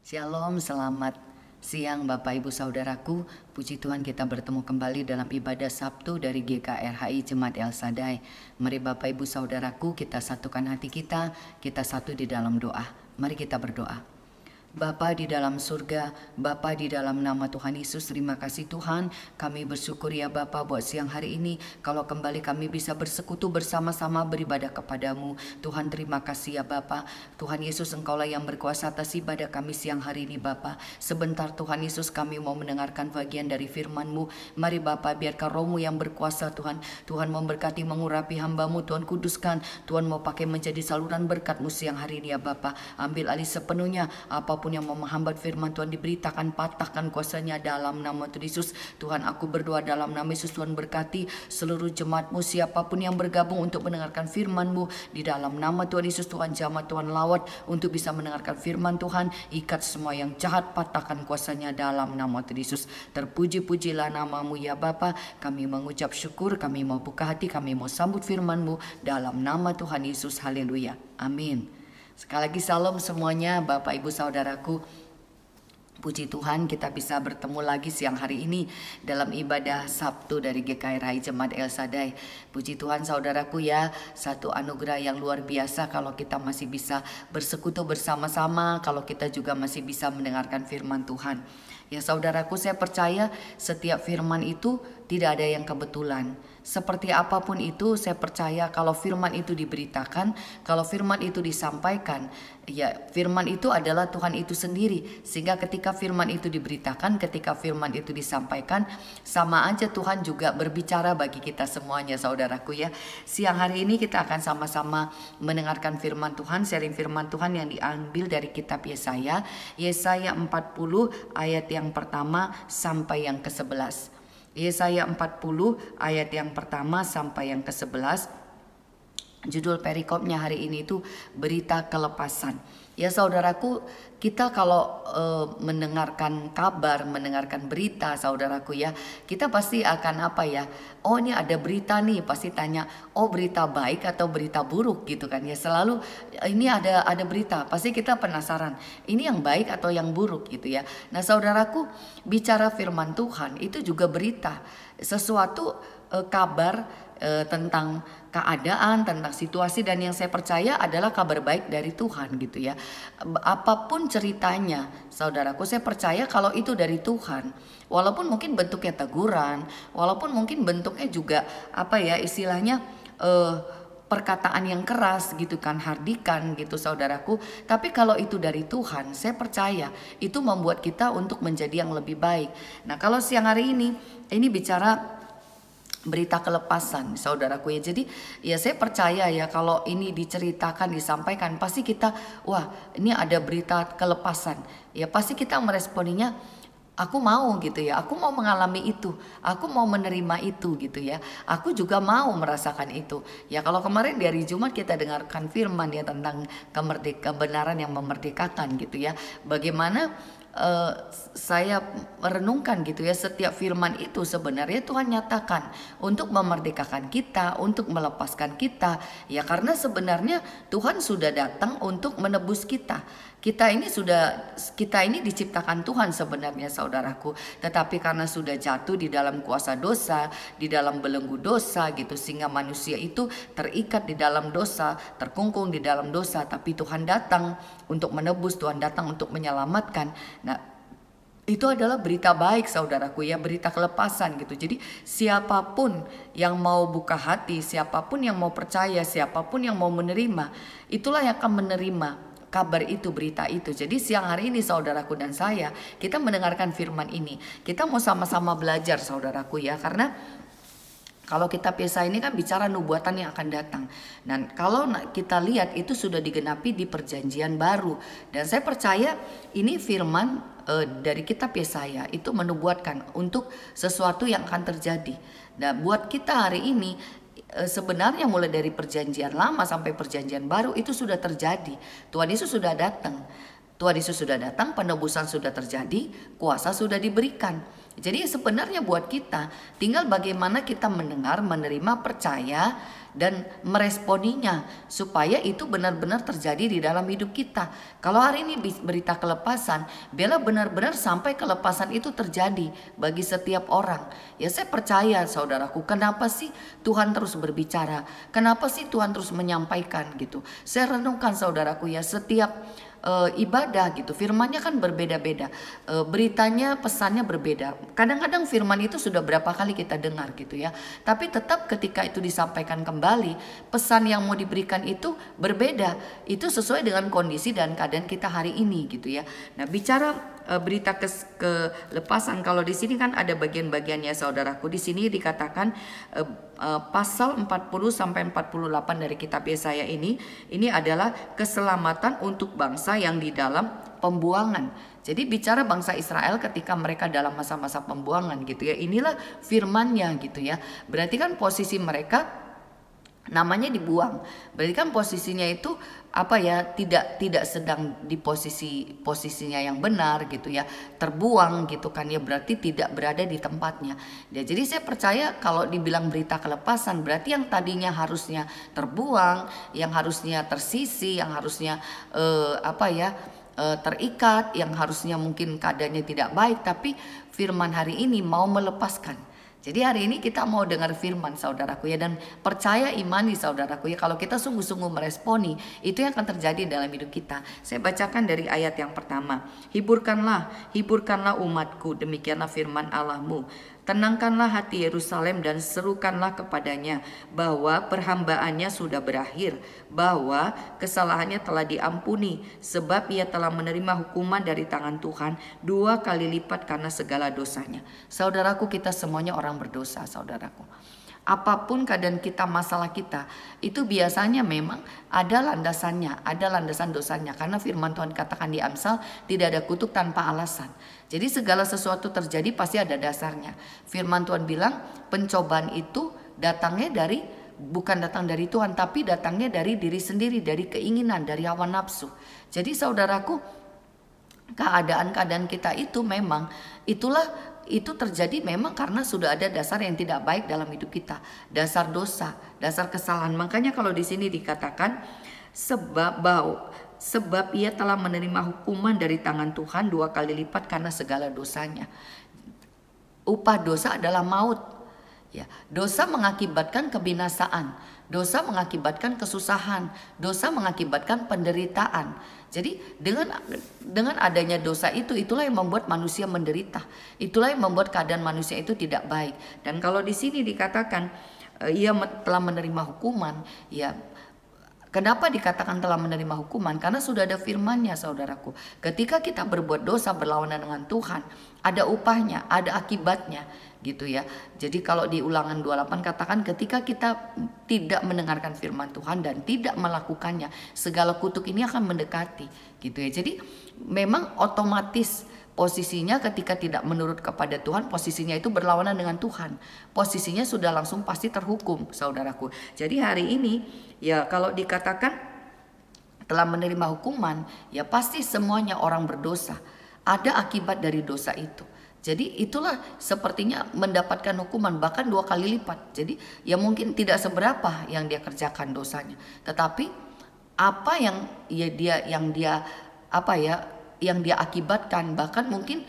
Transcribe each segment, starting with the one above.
Shalom, selamat siang Bapak Ibu Saudaraku. Puji Tuhan kita bertemu kembali dalam ibadah Sabtu dari GKRHI Jemaat El Shaddai. Mari Bapak Ibu Saudaraku, kita satukan hati kita satu di dalam doa. Mari kita berdoa. Bapa di dalam surga, Bapa di dalam nama Tuhan Yesus, terima kasih Tuhan. Kami bersyukur ya Bapa buat siang hari ini, kalau kembali kami bisa bersekutu bersama-sama beribadah kepadamu. Tuhan terima kasih ya Bapa. Tuhan Yesus, Engkaulah yang berkuasa atas ibadah kami siang hari ini Bapa. Sebentar Tuhan Yesus, kami mau mendengarkan bagian dari firman-Mu. Mari Bapa, biarkan Roh-Mu yang berkuasa Tuhan. Tuhan memberkati, mengurapi hamba-Mu, Tuhan kuduskan. Tuhan mau pakai menjadi saluran berkat-Mu siang hari ini ya Bapa. Ambil alih sepenuhnya apapun yang mau menghambat firman Tuhan diberitakan, patahkan kuasanya dalam nama Tuhan Yesus. Tuhan, aku berdoa dalam nama Yesus, Tuhan berkati seluruh jemaat-Mu, siapapun yang bergabung untuk mendengarkan firman-Mu di dalam nama Tuhan Yesus. Tuhan jamah, Tuhan lawat untuk bisa mendengarkan firman Tuhan. Ikat semua yang jahat, patahkan kuasanya dalam nama Tuhan Yesus. Terpuji-pujilah nama-Mu ya Bapa. Kami mengucap syukur, kami mau buka hati, kami mau sambut firman-Mu dalam nama Tuhan Yesus. Haleluya, amin. Sekali lagi salam semuanya Bapak Ibu Saudaraku. Puji Tuhan kita bisa bertemu lagi siang hari ini dalam ibadah Sabtu dari GKRHI Jemaat El Shaddai. Puji Tuhan saudaraku ya, satu anugerah yang luar biasa kalau kita masih bisa bersekutu bersama-sama, kalau kita juga masih bisa mendengarkan firman Tuhan. Ya saudaraku, saya percaya setiap firman itu tidak ada yang kebetulan. Seperti apapun itu, saya percaya kalau firman itu diberitakan, kalau firman itu disampaikan, ya firman itu adalah Tuhan itu sendiri. Sehingga ketika firman itu diberitakan, ketika firman itu disampaikan, sama aja Tuhan juga berbicara bagi kita semuanya saudaraku ya. Siang hari ini kita akan sama-sama mendengarkan firman Tuhan, sharing firman Tuhan yang diambil dari kitab Yesaya 40 ayat yang pertama sampai yang ke-11. Yesaya 40 ayat yang pertama sampai yang ke-11. Judul perikopnya hari ini itu berita kelepasan. Ya saudaraku, kita kalau mendengarkan kabar, mendengarkan berita saudaraku ya, kita pasti akan apa ya, oh ini ada berita nih, pasti tanya, oh berita baik atau berita buruk gitu kan ya. Selalu ini ada berita, pasti kita penasaran, ini yang baik atau yang buruk gitu ya. Nah saudaraku, bicara firman Tuhan itu juga berita, sesuatu kabar tentang keadaan, tentang situasi, dan yang saya percaya adalah kabar baik dari Tuhan gitu ya. Apapun ceritanya saudaraku, saya percaya kalau itu dari Tuhan, walaupun mungkin bentuknya teguran, walaupun mungkin bentuknya juga apa ya istilahnya perkataan yang keras gitu kan, hardikan gitu saudaraku, tapi kalau itu dari Tuhan, saya percaya itu membuat kita untuk menjadi yang lebih baik. Nah kalau siang hari ini bicara berita kelepasan saudaraku ya. Jadi ya saya percaya ya kalau ini diceritakan, disampaikan, pasti kita wah ini ada berita kelepasan. Ya pasti kita meresponinya, aku mau gitu ya, aku mau mengalami itu, aku mau menerima itu gitu ya, aku juga mau merasakan itu. Ya kalau kemarin di hari Jumat kita dengarkan firman ya tentang kebenaran yang memerdekakan gitu ya. Bagaimana saya merenungkan gitu ya, setiap firman itu sebenarnya Tuhan nyatakan untuk memerdekakan kita, untuk melepaskan kita ya, karena sebenarnya Tuhan sudah datang untuk menebus kita. Kita ini diciptakan Tuhan sebenarnya saudaraku, tetapi karena sudah jatuh di dalam kuasa dosa, di dalam belenggu dosa gitu, sehingga manusia itu terikat di dalam dosa, terkungkung di dalam dosa. Tapi Tuhan datang untuk menebus, Tuhan datang untuk menyelamatkan. Nah itu adalah berita baik saudaraku ya, berita kelepasan gitu. Jadi siapapun yang mau buka hati, siapapun yang mau percaya, siapapun yang mau menerima, itulah yang akan menerima kabar itu, berita itu. Jadi siang hari ini saudaraku dan saya, kita mendengarkan firman ini, kita mau sama-sama belajar saudaraku ya, karena kalau kitab Yesaya ini kan bicara nubuatan yang akan datang. Dan kalau kita lihat itu sudah digenapi di perjanjian baru. Dan saya percaya ini firman dari kitab Yesaya itu menubuatkan untuk sesuatu yang akan terjadi. Dan buat kita hari ini, sebenarnya mulai dari perjanjian lama sampai perjanjian baru itu sudah terjadi. Tuhan Yesus sudah datang. Tuhan Yesus sudah datang, penebusan sudah terjadi, kuasa sudah diberikan. Jadi sebenarnya buat kita tinggal bagaimana kita mendengar, menerima, percaya, dan meresponinya supaya itu benar-benar terjadi di dalam hidup kita. Kalau hari ini berita kelepasan, Bella benar-benar sampai kelepasan itu terjadi bagi setiap orang. Ya saya percaya saudaraku, kenapa sih Tuhan terus berbicara? Kenapa sih Tuhan terus menyampaikan gitu? Saya renungkan saudaraku ya, setiap ibadah gitu, firmannya kan berbeda-beda, beritanya, pesannya berbeda. Kadang-kadang firman itu sudah berapa kali kita dengar gitu ya, tapi tetap ketika itu disampaikan kembali, pesan yang mau diberikan itu berbeda. Itu sesuai dengan kondisi dan keadaan kita hari ini gitu ya. Nah bicara berita kelepasan, kalau di sini kan ada bagian-bagiannya saudaraku. Di sini dikatakan pasal 40 sampai 48 dari kitab Yesaya ini adalah keselamatan untuk bangsa yang di dalam pembuangan. Jadi bicara bangsa Israel ketika mereka dalam masa-masa pembuangan gitu ya. Inilah firmannya gitu ya. Berarti kan posisi mereka namanya dibuang. Berarti kan posisinya itu apa ya, tidak sedang di posisinya yang benar gitu ya, terbuang gitu kan ya, berarti tidak berada di tempatnya. Ya, jadi saya percaya kalau dibilang berita kelepasan berarti yang tadinya harusnya terbuang, yang harusnya tersisi, yang harusnya terikat, yang harusnya mungkin keadaannya tidak baik, tapi firman hari ini mau melepaskan. Jadi hari ini kita mau dengar firman saudaraku ya, dan percaya, imani saudaraku ya, kalau kita sungguh-sungguh meresponi, itu yang akan terjadi dalam hidup kita. Saya bacakan dari ayat yang pertama. Hiburkanlah umatku, demikianlah firman Allahmu. Tenangkanlah hati Yerusalem dan serukanlah kepadanya bahwa perhambaannya sudah berakhir, bahwa kesalahannya telah diampuni, sebab ia telah menerima hukuman dari tangan Tuhan 2 kali lipat karena segala dosanya. Saudaraku, kita semuanya orang berdosa saudaraku. Apapun keadaan kita, masalah kita, itu biasanya memang ada landasannya, ada landasan dosanya. Karena firman Tuhan katakan di Amsal, tidak ada kutuk tanpa alasan. Jadi segala sesuatu terjadi pasti ada dasarnya. Firman Tuhan bilang pencobaan itu datangnya bukan datang dari Tuhan, tapi datangnya dari diri sendiri, dari keinginan, dari hawa nafsu. Jadi saudaraku, keadaan-keadaan kita itu memang itu terjadi memang karena sudah ada dasar yang tidak baik dalam hidup kita, dasar dosa, dasar kesalahan. Makanya kalau di sini dikatakan sebab ia telah menerima hukuman dari tangan Tuhan 2 kali lipat karena segala dosanya. Upah dosa adalah maut. Ya, dosa mengakibatkan kebinasaan, dosa mengakibatkan kesusahan, dosa mengakibatkan penderitaan. Jadi dengan adanya dosa itulah yang membuat manusia menderita. Itulah yang membuat keadaan manusia itu tidak baik. Dan kalau di sini dikatakan ia telah menerima hukuman, ya kenapa dikatakan telah menerima hukuman? Karena sudah ada firman-Nya saudaraku. Ketika kita berbuat dosa berlawanan dengan Tuhan, ada upahnya, ada akibatnya gitu ya. Jadi kalau di Ulangan 28 katakan ketika kita tidak mendengarkan firman Tuhan dan tidak melakukannya, segala kutuk ini akan mendekati gitu ya. Jadi memang otomatis posisinya ketika tidak menurut kepada Tuhan, posisinya itu berlawanan dengan Tuhan. Posisinya sudah langsung pasti terhukum saudaraku. Jadi hari ini ya kalau dikatakan telah menerima hukuman, ya pasti semuanya orang berdosa. Ada akibat dari dosa itu. Jadi itulah sepertinya mendapatkan hukuman bahkan 2 kali lipat. Jadi ya mungkin tidak seberapa yang dia kerjakan dosanya, tetapi apa yang dia akibatkan, bahkan mungkin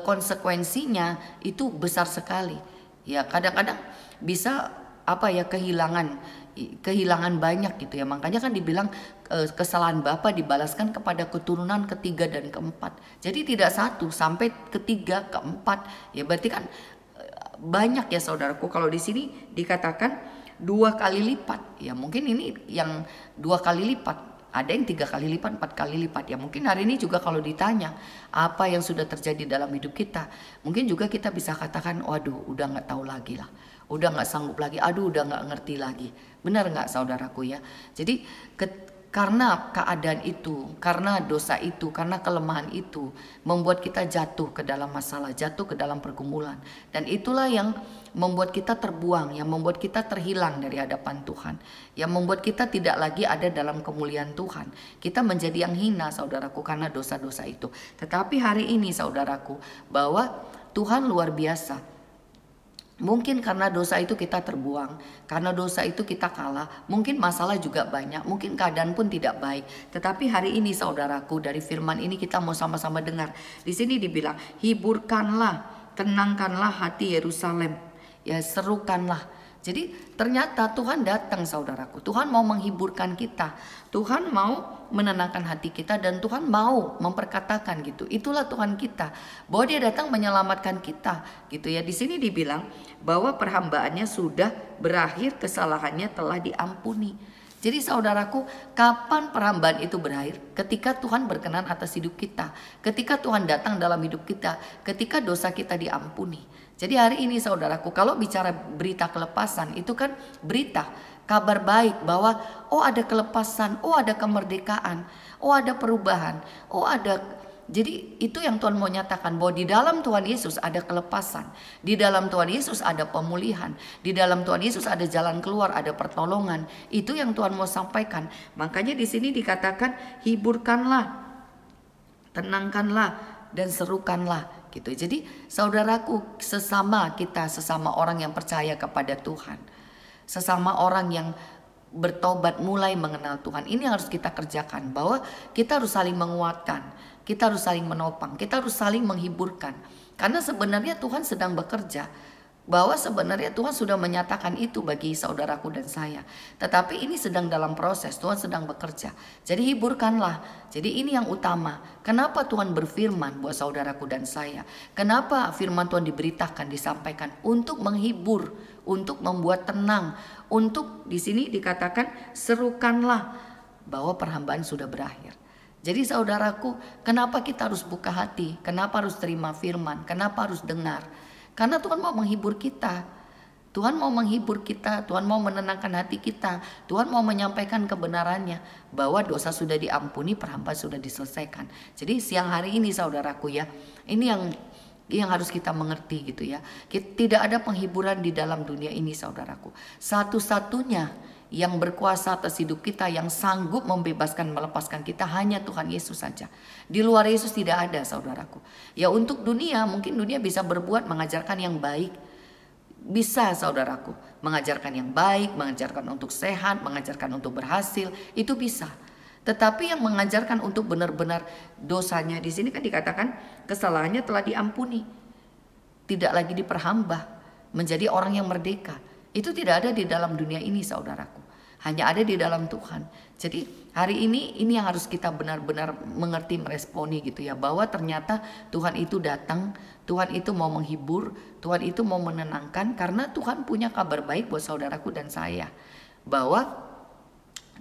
konsekuensinya itu besar sekali. Ya kadang-kadang bisa kehilangan banyak gitu ya. Makanya kan dibilang kesalahan bapa dibalaskan kepada keturunan ketiga dan keempat. Jadi tidak 1 sampai ketiga, keempat. Ya berarti kan banyak ya saudaraku. Kalau di sini dikatakan 2 kali lipat. Ya mungkin ini yang 2 kali lipat. Ada yang 3 kali lipat, 4 kali lipat. Ya mungkin hari ini juga kalau ditanya apa yang sudah terjadi dalam hidup kita, mungkin juga kita bisa katakan, waduh udah gak tahu lagi lah, udah gak sanggup lagi, aduh udah gak ngerti lagi. Benar gak saudaraku ya? Jadi karena keadaan itu, karena dosa itu, karena kelemahan itu membuat kita jatuh ke dalam masalah, jatuh ke dalam pergumulan. Dan itulah yang membuat kita terbuang, yang membuat kita terhilang dari hadapan Tuhan, yang membuat kita tidak lagi ada dalam kemuliaan Tuhan. Kita menjadi yang hina, saudaraku, karena dosa-dosa itu. Tetapi hari ini, saudaraku, bahwa Tuhan luar biasa. Mungkin karena dosa itu kita terbuang, karena dosa itu kita kalah, mungkin masalah juga banyak, mungkin keadaan pun tidak baik. Tetapi hari ini, saudaraku, dari firman ini kita mau sama-sama dengar. Di sini dibilang, hiburkanlah, tenangkanlah hati Yerusalem, ya serukanlah. Jadi ternyata Tuhan datang, saudaraku. Tuhan mau menghiburkan kita. Tuhan mau menenangkan hati kita, dan Tuhan mau memperkatakan gitu. Itulah Tuhan kita. Bahwa Dia datang menyelamatkan kita, gitu ya. Di sini dibilang bahwa perhambaannya sudah berakhir, kesalahannya telah diampuni. Jadi saudaraku, kapan perhambaan itu berakhir? Ketika Tuhan berkenan atas hidup kita, ketika Tuhan datang dalam hidup kita, ketika dosa kita diampuni. Jadi hari ini, saudaraku, kalau bicara berita kelepasan, itu kan berita, kabar baik bahwa oh ada kelepasan, oh ada kemerdekaan, oh ada perubahan, oh ada. Jadi itu yang Tuhan mau nyatakan, bahwa di dalam Tuhan Yesus ada kelepasan, di dalam Tuhan Yesus ada pemulihan, di dalam Tuhan Yesus ada jalan keluar, ada pertolongan. Itu yang Tuhan mau sampaikan. Makanya di sini dikatakan hiburkanlah, tenangkanlah, dan serukanlah gitu. Jadi saudaraku, sesama kita, sesama orang yang percaya kepada Tuhan, sesama orang yang bertobat mulai mengenal Tuhan, ini harus kita kerjakan, bahwa kita harus saling menguatkan, kita harus saling menopang, kita harus saling menghiburkan. Karena sebenarnya Tuhan sedang bekerja, bahwa sebenarnya Tuhan sudah menyatakan itu bagi saudaraku dan saya. Tetapi ini sedang dalam proses, Tuhan sedang bekerja. Jadi hiburkanlah. Jadi ini yang utama. Kenapa Tuhan berfirman buat saudaraku dan saya? Kenapa firman Tuhan diberitakan, disampaikan? Untuk menghibur, untuk membuat tenang. Untuk di sini dikatakan serukanlah, bahwa perhambaan sudah berakhir. Jadi saudaraku, kenapa kita harus buka hati? Kenapa harus terima firman? Kenapa harus dengar? Karena Tuhan mau menghibur kita. Tuhan mau menghibur kita. Tuhan mau menenangkan hati kita. Tuhan mau menyampaikan kebenarannya, bahwa dosa sudah diampuni, perhambaan sudah diselesaikan. Jadi siang hari ini, saudaraku ya, ini yang harus kita mengerti gitu ya. Tidak ada penghiburan di dalam dunia ini, saudaraku. Satu-satunya yang berkuasa atas hidup kita, yang sanggup membebaskan, melepaskan kita, hanya Tuhan Yesus saja. Di luar Yesus tidak ada, saudaraku. Ya untuk dunia, mungkin dunia bisa berbuat, mengajarkan yang baik. Bisa, saudaraku, mengajarkan yang baik, mengajarkan untuk sehat, mengajarkan untuk berhasil, itu bisa. Tetapi yang mengajarkan untuk benar-benar dosanya, di sini kan dikatakan kesalahannya telah diampuni, tidak lagi diperhamba, menjadi orang yang merdeka. Itu tidak ada di dalam dunia ini, saudaraku. Hanya ada di dalam Tuhan. Jadi hari ini yang harus kita benar-benar mengerti, meresponi gitu ya. Bahwa ternyata Tuhan itu datang, Tuhan itu mau menghibur, Tuhan itu mau menenangkan. Karena Tuhan punya kabar baik buat saudaraku dan saya. Bahwa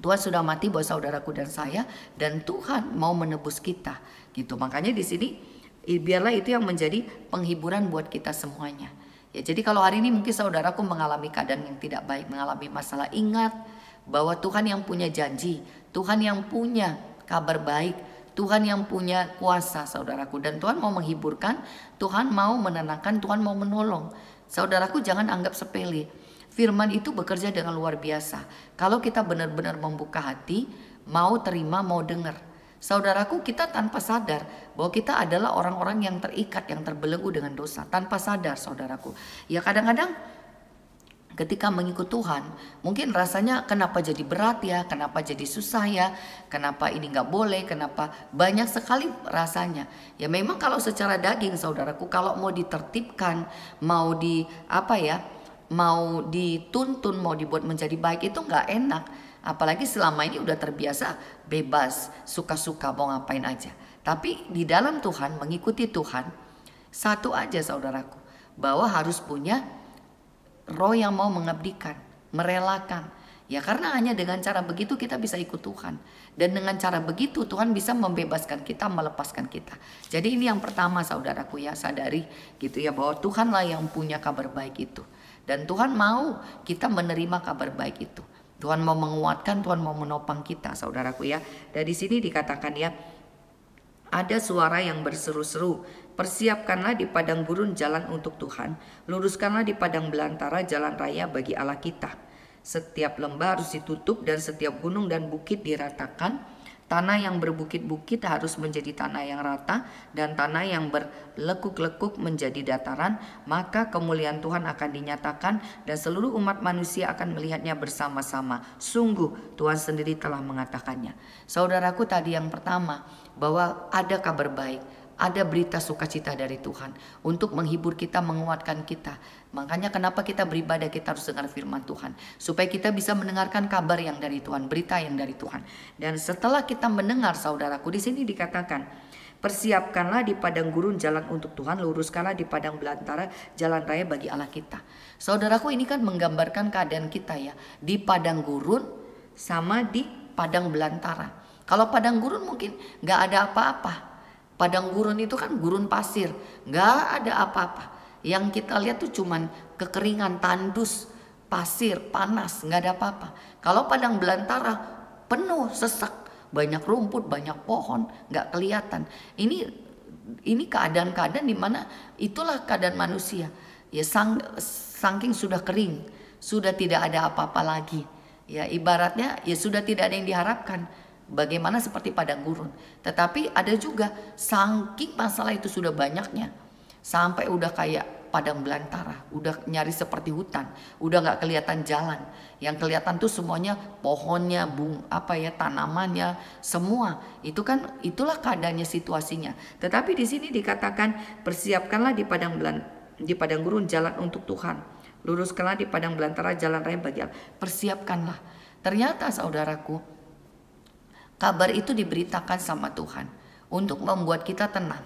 Tuhan sudah mati buat saudaraku dan saya. Dan Tuhan mau menebus kita gitu. Makanya di sini biarlah itu yang menjadi penghiburan buat kita semuanya. Ya, jadi kalau hari ini mungkin saudaraku mengalami keadaan yang tidak baik, mengalami masalah, ingat bahwa Tuhan yang punya janji, Tuhan yang punya kabar baik, Tuhan yang punya kuasa, saudaraku. Dan Tuhan mau menghiburkan, Tuhan mau menenangkan, Tuhan mau menolong. Saudaraku, jangan anggap sepele. Firman itu bekerja dengan luar biasa. Kalau kita benar-benar membuka hati, mau terima, mau dengar. Saudaraku, kita tanpa sadar bahwa kita adalah orang-orang yang terikat, yang terbelenggu dengan dosa. Tanpa sadar, saudaraku. Ya kadang-kadang ketika mengikut Tuhan, mungkin rasanya kenapa jadi berat ya, kenapa jadi susah ya, kenapa ini gak boleh, kenapa banyak sekali rasanya. Ya memang kalau secara daging, saudaraku, kalau mau ditertibkan, mau mau dituntun, mau dibuat menjadi baik, itu gak enak. Apalagi selama ini udah terbiasa bebas, suka-suka mau ngapain aja. Tapi di dalam Tuhan, mengikuti Tuhan, satu aja saudaraku, bahwa harus punya roh yang mau mengabdikan, merelakan. Ya karena hanya dengan cara begitu kita bisa ikut Tuhan. Dan dengan cara begitu Tuhan bisa membebaskan kita, melepaskan kita. Jadi ini yang pertama, saudaraku ya, sadari gitu ya, bahwa Tuhanlah yang punya kabar baik itu. Dan Tuhan mau kita menerima kabar baik itu. Tuhan mau menguatkan, Tuhan mau menopang kita, saudaraku ya. Dari sini dikatakan ya, ada suara yang berseru-seru, persiapkanlah di padang gurun jalan untuk Tuhan, luruskanlah di padang belantara jalan raya bagi Allah kita. Setiap lembah harus ditutup dan setiap gunung dan bukit diratakan. Tanah yang berbukit-bukit harus menjadi tanah yang rata dan tanah yang berlekuk-lekuk menjadi dataran. Maka kemuliaan Tuhan akan dinyatakan dan seluruh umat manusia akan melihatnya bersama-sama. Sungguh Tuhan sendiri telah mengatakannya. Saudaraku, tadi yang pertama, bahwa ada kabar baik, ada berita sukacita dari Tuhan untuk menghibur kita, menguatkan kita. Makanya kenapa kita beribadah, kita harus dengar firman Tuhan, supaya kita bisa mendengarkan kabar yang dari Tuhan, berita yang dari Tuhan. Dan setelah kita mendengar, saudaraku, di sini dikatakan, persiapkanlah di padang gurun jalan untuk Tuhan, luruskanlah di padang belantara jalan raya bagi Allah kita. Saudaraku, ini kan menggambarkan keadaan kita ya, di padang gurun sama di padang belantara. Kalau padang gurun mungkin gak ada apa-apa. Padang gurun itu kan gurun pasir, gak ada apa-apa. Yang kita lihat tuh cuman kekeringan, tandus, pasir, panas, gak ada apa-apa. Kalau padang belantara penuh, sesak, banyak rumput, banyak pohon, gak kelihatan. Ini keadaan-keadaan dimana itulah keadaan manusia. Ya saking sudah kering, sudah tidak ada apa-apa lagi. Ya ibaratnya ya sudah tidak ada yang diharapkan. Bagaimana seperti padang gurun. Tetapi ada juga saking masalah itu sudah banyaknya, sampai udah kayak padang belantara, udah nyaris seperti hutan, udah nggak kelihatan jalan. Yang kelihatan tuh semuanya pohonnya, tanamannya, semua. Itu kan itulah keadaannya, situasinya. Tetapi di sini dikatakan persiapkanlah di padang gurun jalan untuk Tuhan. Luruskanlah di padang belantara jalan raya bagi Allah. Persiapkanlah. Ternyata saudaraku, kabar itu diberitakan sama Tuhan untuk membuat kita tenang.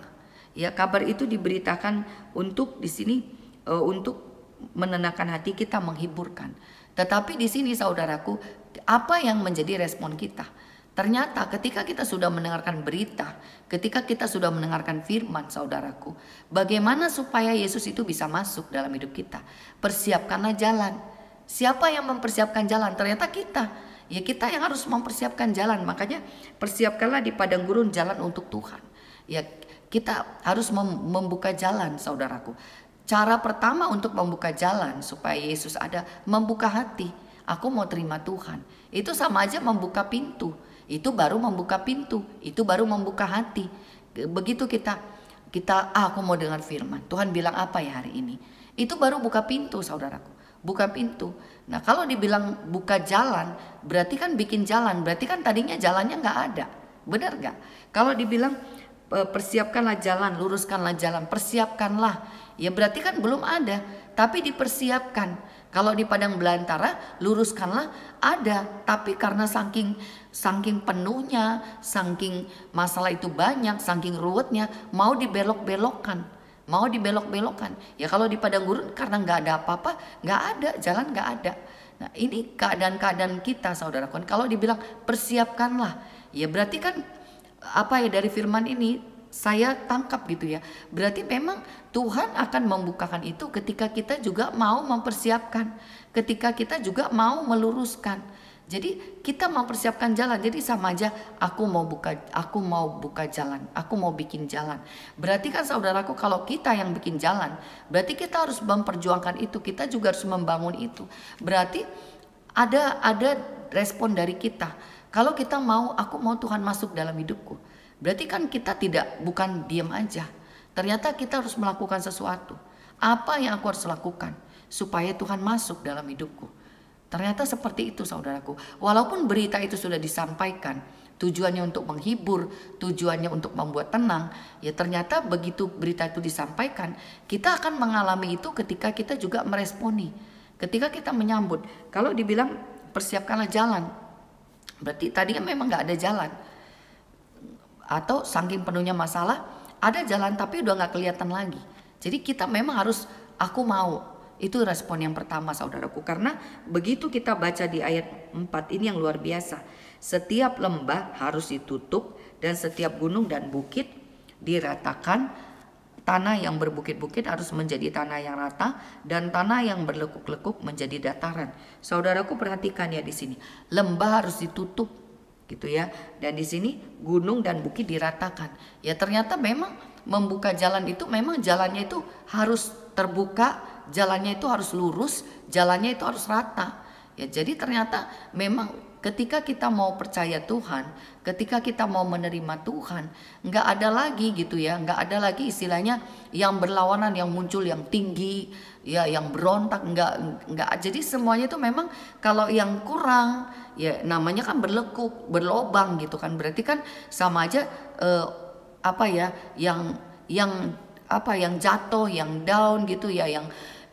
Ya, kabar itu diberitakan untuk di sini untuk menenangkan hati kita, menghiburkan. Tetapi di sini saudaraku, apa yang menjadi respon kita? Ternyata ketika kita sudah mendengarkan berita, ketika kita sudah mendengarkan firman, saudaraku, bagaimana supaya Yesus itu bisa masuk dalam hidup kita? Persiapkanlah jalan. Siapa yang mempersiapkan jalan? Ternyata kita. Ya, kita yang harus mempersiapkan jalan. Makanya persiapkanlah di padang gurun jalan untuk Tuhan. Ya, kita harus membuka jalan, saudaraku. Cara pertama untuk membuka jalan supaya Yesus ada, membuka hati. Aku mau terima Tuhan. Itu sama aja membuka pintu. Itu baru membuka pintu. Itu baru membuka hati. Begitu kita aku mau dengar firman. Tuhan bilang apa ya hari ini? Itu baru buka pintu, saudaraku. Buka pintu. Nah, kalau dibilang buka jalan, berarti kan bikin jalan. Berarti kan tadinya jalannya nggak ada. Benar nggak? Kalau dibilang persiapkanlah jalan, luruskanlah jalan, persiapkanlah. Ya berarti kan belum ada, tapi dipersiapkan. Kalau di padang belantara, luruskanlah ada, tapi karena saking penuhnya, saking masalah itu banyak, saking ruwetnya, mau dibelok-belokkan. Ya kalau di padang gurun karena nggak ada apa-apa, nggak ada, jalan nggak ada. Nah ini keadaan-keadaan kita, saudaraku. Kalau dibilang persiapkanlah, ya berarti kan dari firman ini saya tangkap gitu ya. Berarti memang Tuhan akan membukakan itu ketika kita juga mau mempersiapkan, ketika kita juga mau meluruskan. Jadi kita mempersiapkan jalan. Jadi sama aja aku mau buka jalan, aku mau bikin jalan. Berarti kan saudaraku, kalau kita yang bikin jalan, berarti kita harus memperjuangkan itu, kita juga harus membangun itu. Berarti ada respon dari kita. Kalau kita aku mau Tuhan masuk dalam hidupku. Berarti kan kita bukan diam aja. Ternyata kita harus melakukan sesuatu. Apa yang aku harus lakukan supaya Tuhan masuk dalam hidupku? Ternyata seperti itu, saudaraku. Walaupun berita itu sudah disampaikan, tujuannya untuk menghibur, tujuannya untuk membuat tenang, ya ternyata begitu berita itu disampaikan, kita akan mengalami itu ketika kita juga meresponi. Ketika kita menyambut. Kalau dibilang persiapkanlah jalan, berarti tadinya memang gak ada jalan. Atau saking penuhnya masalah, ada jalan tapi udah gak kelihatan lagi. Jadi kita memang harus, aku mau. Itu respon yang pertama, saudaraku. Karena begitu kita baca di ayat 4 ini yang luar biasa. Setiap lembah harus ditutup dan setiap gunung dan bukit diratakan. tanah yang berbukit-bukit harus menjadi tanah yang rata, dan tanah yang berlekuk-lekuk menjadi dataran. Saudaraku perhatikan ya di sini, lembah harus ditutup gitu ya, dan di sini gunung dan bukit diratakan. Ya ternyata memang membuka jalan itu memang jalannya itu harus terbuka, jalannya itu harus lurus, jalannya itu harus rata. Ya jadi ternyata memang ketika kita mau percaya Tuhan, ketika kita mau menerima Tuhan, nggak ada lagi gitu ya, nggak ada lagi istilahnya yang berlawanan, yang muncul yang tinggi, ya yang berontak, nggak. Jadi semuanya itu memang kalau yang kurang, ya namanya kan berlekuk, berlobang gitu kan, berarti kan sama aja apa ya, yang apa yang jatuh, yang down gitu ya,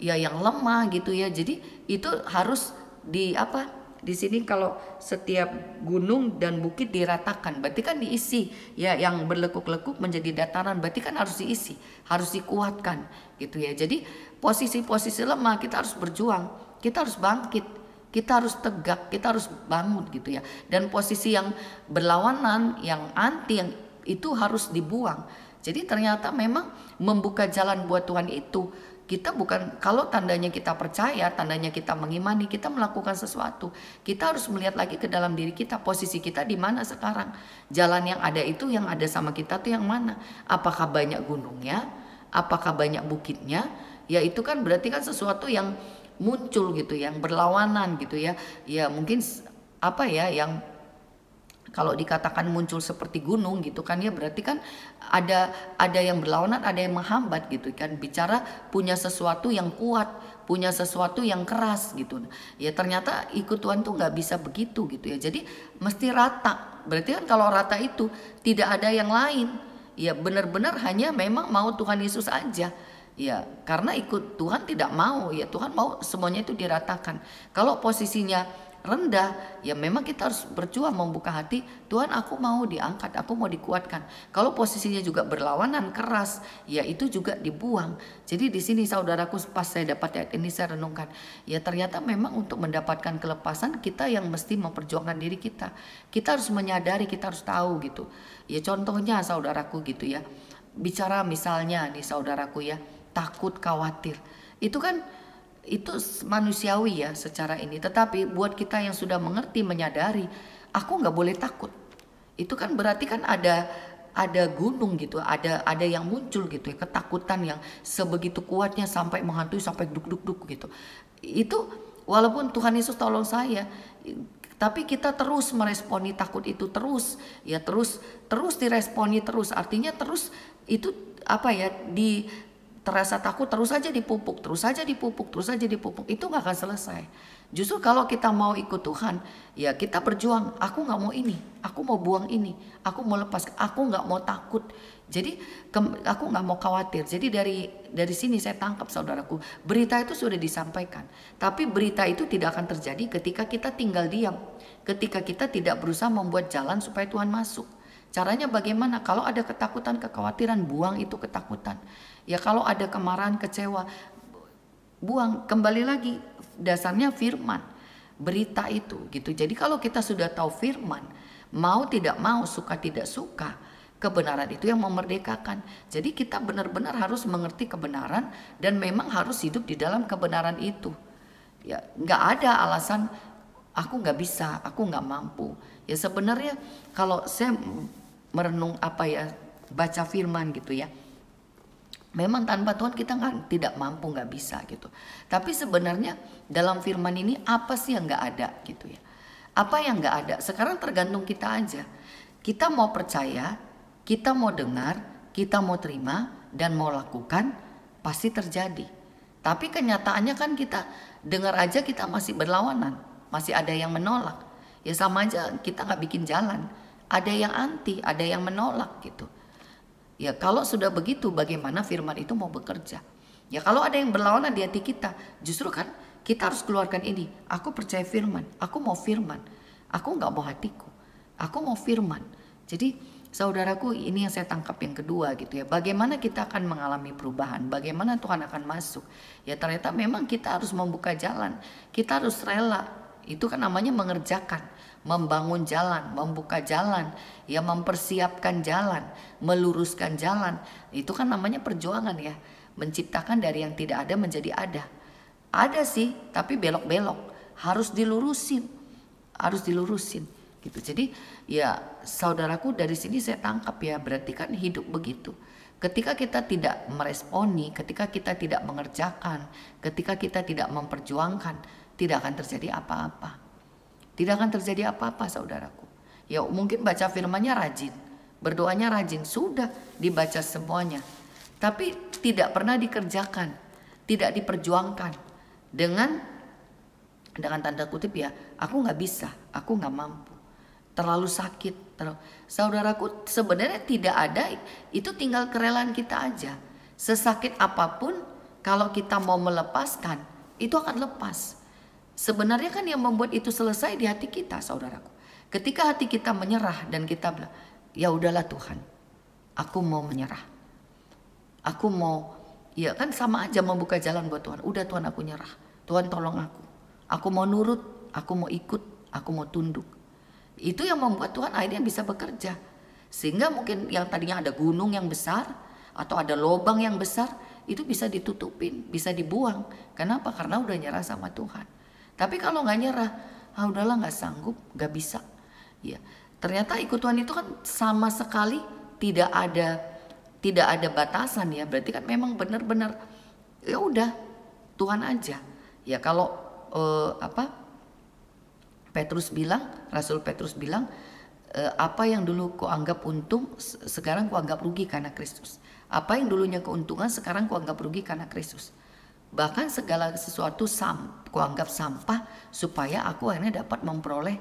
yang lemah gitu ya. Jadi itu harus di apa? Di sini kalau setiap gunung dan bukit diratakan, berarti kan diisi ya, yang berlekuk-lekuk menjadi dataran, berarti kan harus diisi, harus dikuatkan gitu ya. Jadi posisi-posisi lemah kita harus berjuang, kita harus bangkit, kita harus tegak, kita harus bangun gitu ya. Dan posisi yang berlawanan, yang anti, yang itu harus dibuang. Jadi ternyata memang membuka jalan buat Tuhan itu, kita bukan, kalau tandanya kita percaya, tandanya kita mengimani, kita melakukan sesuatu, kita harus melihat lagi ke dalam diri kita, posisi kita di mana sekarang, jalan yang ada itu, yang ada sama kita tuh yang mana, apakah banyak gunungnya, apakah banyak bukitnya, ya itu kan berarti kan sesuatu yang muncul gitu, yang berlawanan gitu ya, ya mungkin apa ya, yang kalau dikatakan muncul seperti gunung gitu kan ya, berarti kan ada yang berlawanan, ada yang menghambat gitu kan, bicara punya sesuatu yang kuat, punya sesuatu yang keras gitu. Ya ternyata ikut Tuhan tuh nggak bisa begitu gitu ya. Jadi mesti rata. Berarti kan kalau rata itu tidak ada yang lain. Ya benar-benar hanya memang mau Tuhan Yesus aja. Ya karena ikut Tuhan tidak mau, ya Tuhan mau semuanya itu diratakan. Kalau posisinya rendah, ya memang kita harus berjuang membuka hati, Tuhan aku mau diangkat, aku mau dikuatkan. Kalau posisinya juga berlawanan keras, ya itu juga dibuang. Jadi di sini saudaraku, pas saya dapat ayat ini saya renungkan, ya ternyata memang untuk mendapatkan kelepasan kita yang mesti memperjuangkan diri kita. Kita harus menyadari, kita harus tahu gitu. Ya contohnya saudaraku gitu ya, bicara misalnya nih saudaraku ya, takut, khawatir, itu kan itu manusiawi ya secara ini, tetapi buat kita yang sudah mengerti, menyadari aku nggak boleh takut, itu kan berarti kan ada gunung gitu, ada yang muncul gitu ya, ketakutan yang sebegitu kuatnya sampai menghantui, sampai duk-duk-duk gitu. Itu walaupun Tuhan Yesus tolong saya, tapi kita terus meresponi takut itu, terus ya terus diresponi terus, artinya terus itu apa ya, terasa takut terus saja dipupuk, terus saja dipupuk, terus saja dipupuk, itu nggak akan selesai. Justru kalau kita mau ikut Tuhan, ya kita berjuang, aku nggak mau ini, aku mau buang ini, aku mau lepas, aku nggak mau takut, jadi aku nggak mau khawatir. Jadi dari sini saya tangkap saudaraku, berita itu sudah disampaikan, tapi berita itu tidak akan terjadi ketika kita tinggal diam, ketika kita tidak berusaha membuat jalan supaya Tuhan masuk. Caranya bagaimana? Kalau ada ketakutan, kekhawatiran, buang itu ketakutan. Ya kalau ada kemarahan, kecewa, buang. Kembali lagi, dasarnya firman, berita itu gitu. Jadi kalau kita sudah tahu firman, mau tidak mau, suka tidak suka, kebenaran itu yang memerdekakan. Jadi kita benar-benar harus mengerti kebenaran dan memang harus hidup di dalam kebenaran itu. Ya nggak ada alasan aku nggak bisa, aku nggak mampu. Ya sebenarnya kalau saya merenung apa ya, baca firman gitu ya, memang tanpa Tuhan kita tidak mampu, nggak bisa gitu. Tapi sebenarnya dalam firman ini apa sih yang nggak ada gitu ya? Apa yang nggak ada? Sekarang tergantung kita aja. Kita mau percaya, kita mau dengar, kita mau terima dan mau lakukan, pasti terjadi. Tapi kenyataannya kan kita dengar aja kita masih berlawanan, masih ada yang menolak. Ya sama aja kita nggak bikin jalan. Ada yang anti, ada yang menolak gitu. Ya kalau sudah begitu bagaimana firman itu mau bekerja? Ya kalau ada yang berlawanan di hati kita, justru kan kita harus keluarkan ini. Aku percaya firman, aku mau firman. Aku nggak mau hatiku, aku mau firman. Jadi saudaraku, ini yang saya tangkap yang kedua gitu ya. Bagaimana kita akan mengalami perubahan, bagaimana Tuhan akan masuk. Ya ternyata memang kita harus membuka jalan, kita harus rela. Itu kan namanya mengerjakan. membangun jalan, membuka jalan, ya mempersiapkan jalan, meluruskan jalan. Itu kan namanya perjuangan ya. Menciptakan dari yang tidak ada menjadi ada. Ada sih, tapi belok-belok. Harus dilurusin. Harus dilurusin gitu. Jadi ya saudaraku, dari sini saya tangkap ya, berarti kan hidup begitu. Ketika kita tidak meresponi, ketika kita tidak mengerjakan, ketika kita tidak memperjuangkan, tidak akan terjadi apa-apa. Tidak akan terjadi apa-apa saudaraku. Ya mungkin baca firman-Nya rajin, berdoanya rajin, sudah dibaca semuanya. Tapi tidak pernah dikerjakan, tidak diperjuangkan. Dengan tanda kutip ya, aku nggak bisa, aku nggak mampu, terlalu sakit. Saudaraku, sebenarnya tidak ada, itu tinggal kerelaan kita aja. Sesakit apapun, kalau kita mau melepaskan, itu akan lepas. Sebenarnya kan yang membuat itu selesai di hati kita, saudaraku. Ketika hati kita menyerah dan kita bilang, ya udahlah Tuhan, aku mau menyerah. Aku mau, ya kan sama aja membuka jalan buat Tuhan. Udah Tuhan, aku nyerah. Tuhan tolong aku. Aku mau nurut, aku mau ikut, aku mau tunduk. Itu yang membuat Tuhan akhirnya bisa bekerja. Sehingga mungkin yang tadinya ada gunung yang besar atau ada lubang yang besar, itu bisa ditutupin, bisa dibuang. Kenapa? Karena udah nyerah sama Tuhan. Tapi kalau nggak nyerah, udahlah nggak sanggup, nggak bisa. Ya, ternyata ikut Tuhan itu kan sama sekali tidak ada batasan ya. Berarti kan memang benar-benar ya udah Tuhan aja. Ya kalau Rasul Petrus bilang, apa yang dulu kau anggap untung, sekarang kau anggap rugi karena Kristus. Apa yang dulunya keuntungan, sekarang kau anggap rugi karena Kristus. Bahkan segala sesuatu kau anggap sampah, supaya aku akhirnya dapat memperoleh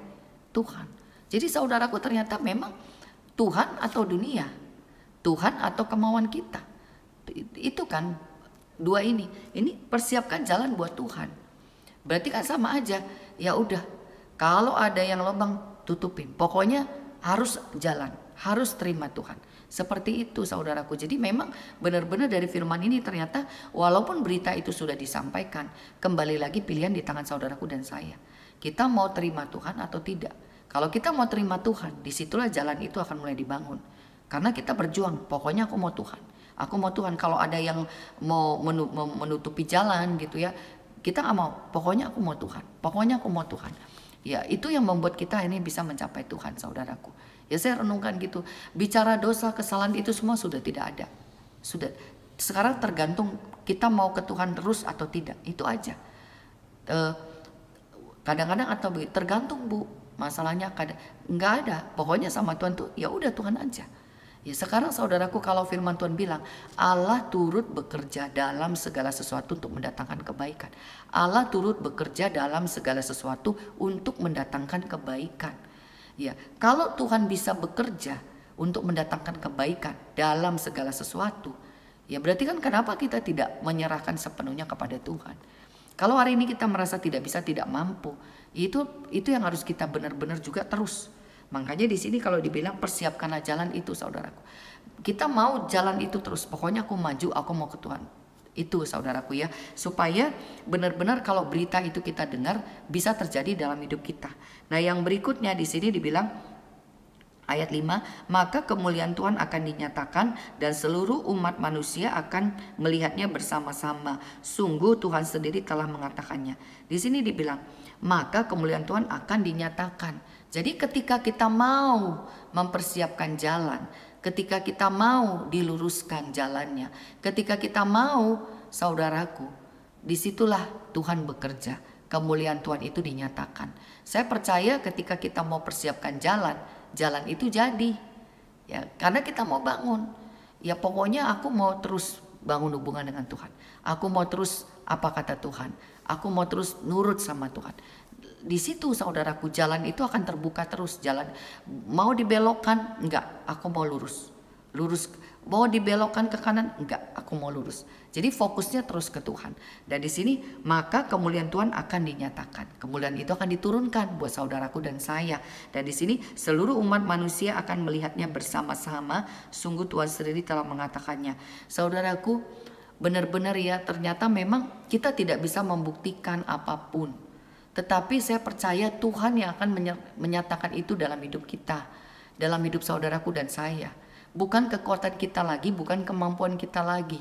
Tuhan. Jadi saudaraku, ternyata memang Tuhan atau dunia, Tuhan atau kemauan kita. Itu kan dua ini persiapkan jalan buat Tuhan. Berarti kan sama aja. Ya udah, kalau ada yang lubang, tutupin. Pokoknya harus jalan, harus terima Tuhan. Seperti itu saudaraku. Jadi memang benar-benar dari firman ini ternyata walaupun berita itu sudah disampaikan, kembali lagi pilihan di tangan saudaraku dan saya. Kita mau terima Tuhan atau tidak. Kalau kita mau terima Tuhan, disitulah jalan itu akan mulai dibangun. Karena kita berjuang, pokoknya aku mau Tuhan. Aku mau Tuhan. Kalau ada yang mau menutupi jalan gitu ya, kita nggak mau. Pokoknya aku mau Tuhan. Pokoknya aku mau Tuhan. Ya itu yang membuat kita ini bisa mencapai Tuhan saudaraku. Ya saya renungkan gitu. Bicara dosa, kesalahan itu semua sudah tidak ada. Sudah. Sekarang tergantung kita mau ke Tuhan terus atau tidak. Itu aja. Kadang-kadang atau tergantung Bu. Masalahnya nggak ada. Pokoknya sama Tuhan tuh ya udah Tuhan aja. Ya sekarang saudaraku, kalau firman Tuhan bilang Allah turut bekerja dalam segala sesuatu untuk mendatangkan kebaikan. Allah turut bekerja dalam segala sesuatu untuk mendatangkan kebaikan. Ya, kalau Tuhan bisa bekerja untuk mendatangkan kebaikan dalam segala sesuatu, ya berarti kan kenapa kita tidak menyerahkan sepenuhnya kepada Tuhan? Kalau hari ini kita merasa tidak bisa, tidak mampu, itu yang harus kita benar-benar juga terus. Makanya di sini kalau dibilang persiapkanlah jalan itu saudaraku. Kita mau jalan itu terus. Pokoknya aku maju, aku mau ke Tuhan. Itu saudaraku ya. Supaya benar-benar kalau berita itu kita dengar bisa terjadi dalam hidup kita. Nah yang berikutnya di sini dibilang ayat 5, maka kemuliaan Tuhan akan dinyatakan dan seluruh umat manusia akan melihatnya bersama-sama. Sungguh Tuhan sendiri telah mengatakannya. Di sini dibilang, maka kemuliaan Tuhan akan dinyatakan. Jadi ketika kita mau mempersiapkan jalan, ketika kita mau diluruskan jalannya, ketika kita mau, saudaraku, disitulah Tuhan bekerja. Kemuliaan Tuhan itu dinyatakan. Saya percaya ketika kita mau persiapkan jalan itu jadi. Ya, karena kita mau bangun. Ya pokoknya aku mau terus bangun hubungan dengan Tuhan. Aku mau terus apa kata Tuhan. Aku mau terus nurut sama Tuhan. Di situ saudaraku jalan itu akan terbuka terus. Jalan mau dibelokkan, enggak, aku mau lurus. Mau dibelokkan ke kanan, enggak, aku mau lurus. Jadi fokusnya terus ke Tuhan. Dan di sini maka kemuliaan Tuhan akan dinyatakan. Kemuliaan itu akan diturunkan buat saudaraku dan saya. Dan di sini seluruh umat manusia akan melihatnya bersama-sama. Sungguh Tuhan sendiri telah mengatakannya. Saudaraku, benar-benar ya ternyata memang kita tidak bisa membuktikan apapun. Tetapi saya percaya Tuhan yang akan menyatakan itu dalam hidup kita, dalam hidup saudaraku dan saya. Bukan kekuatan kita lagi, bukan kemampuan kita lagi.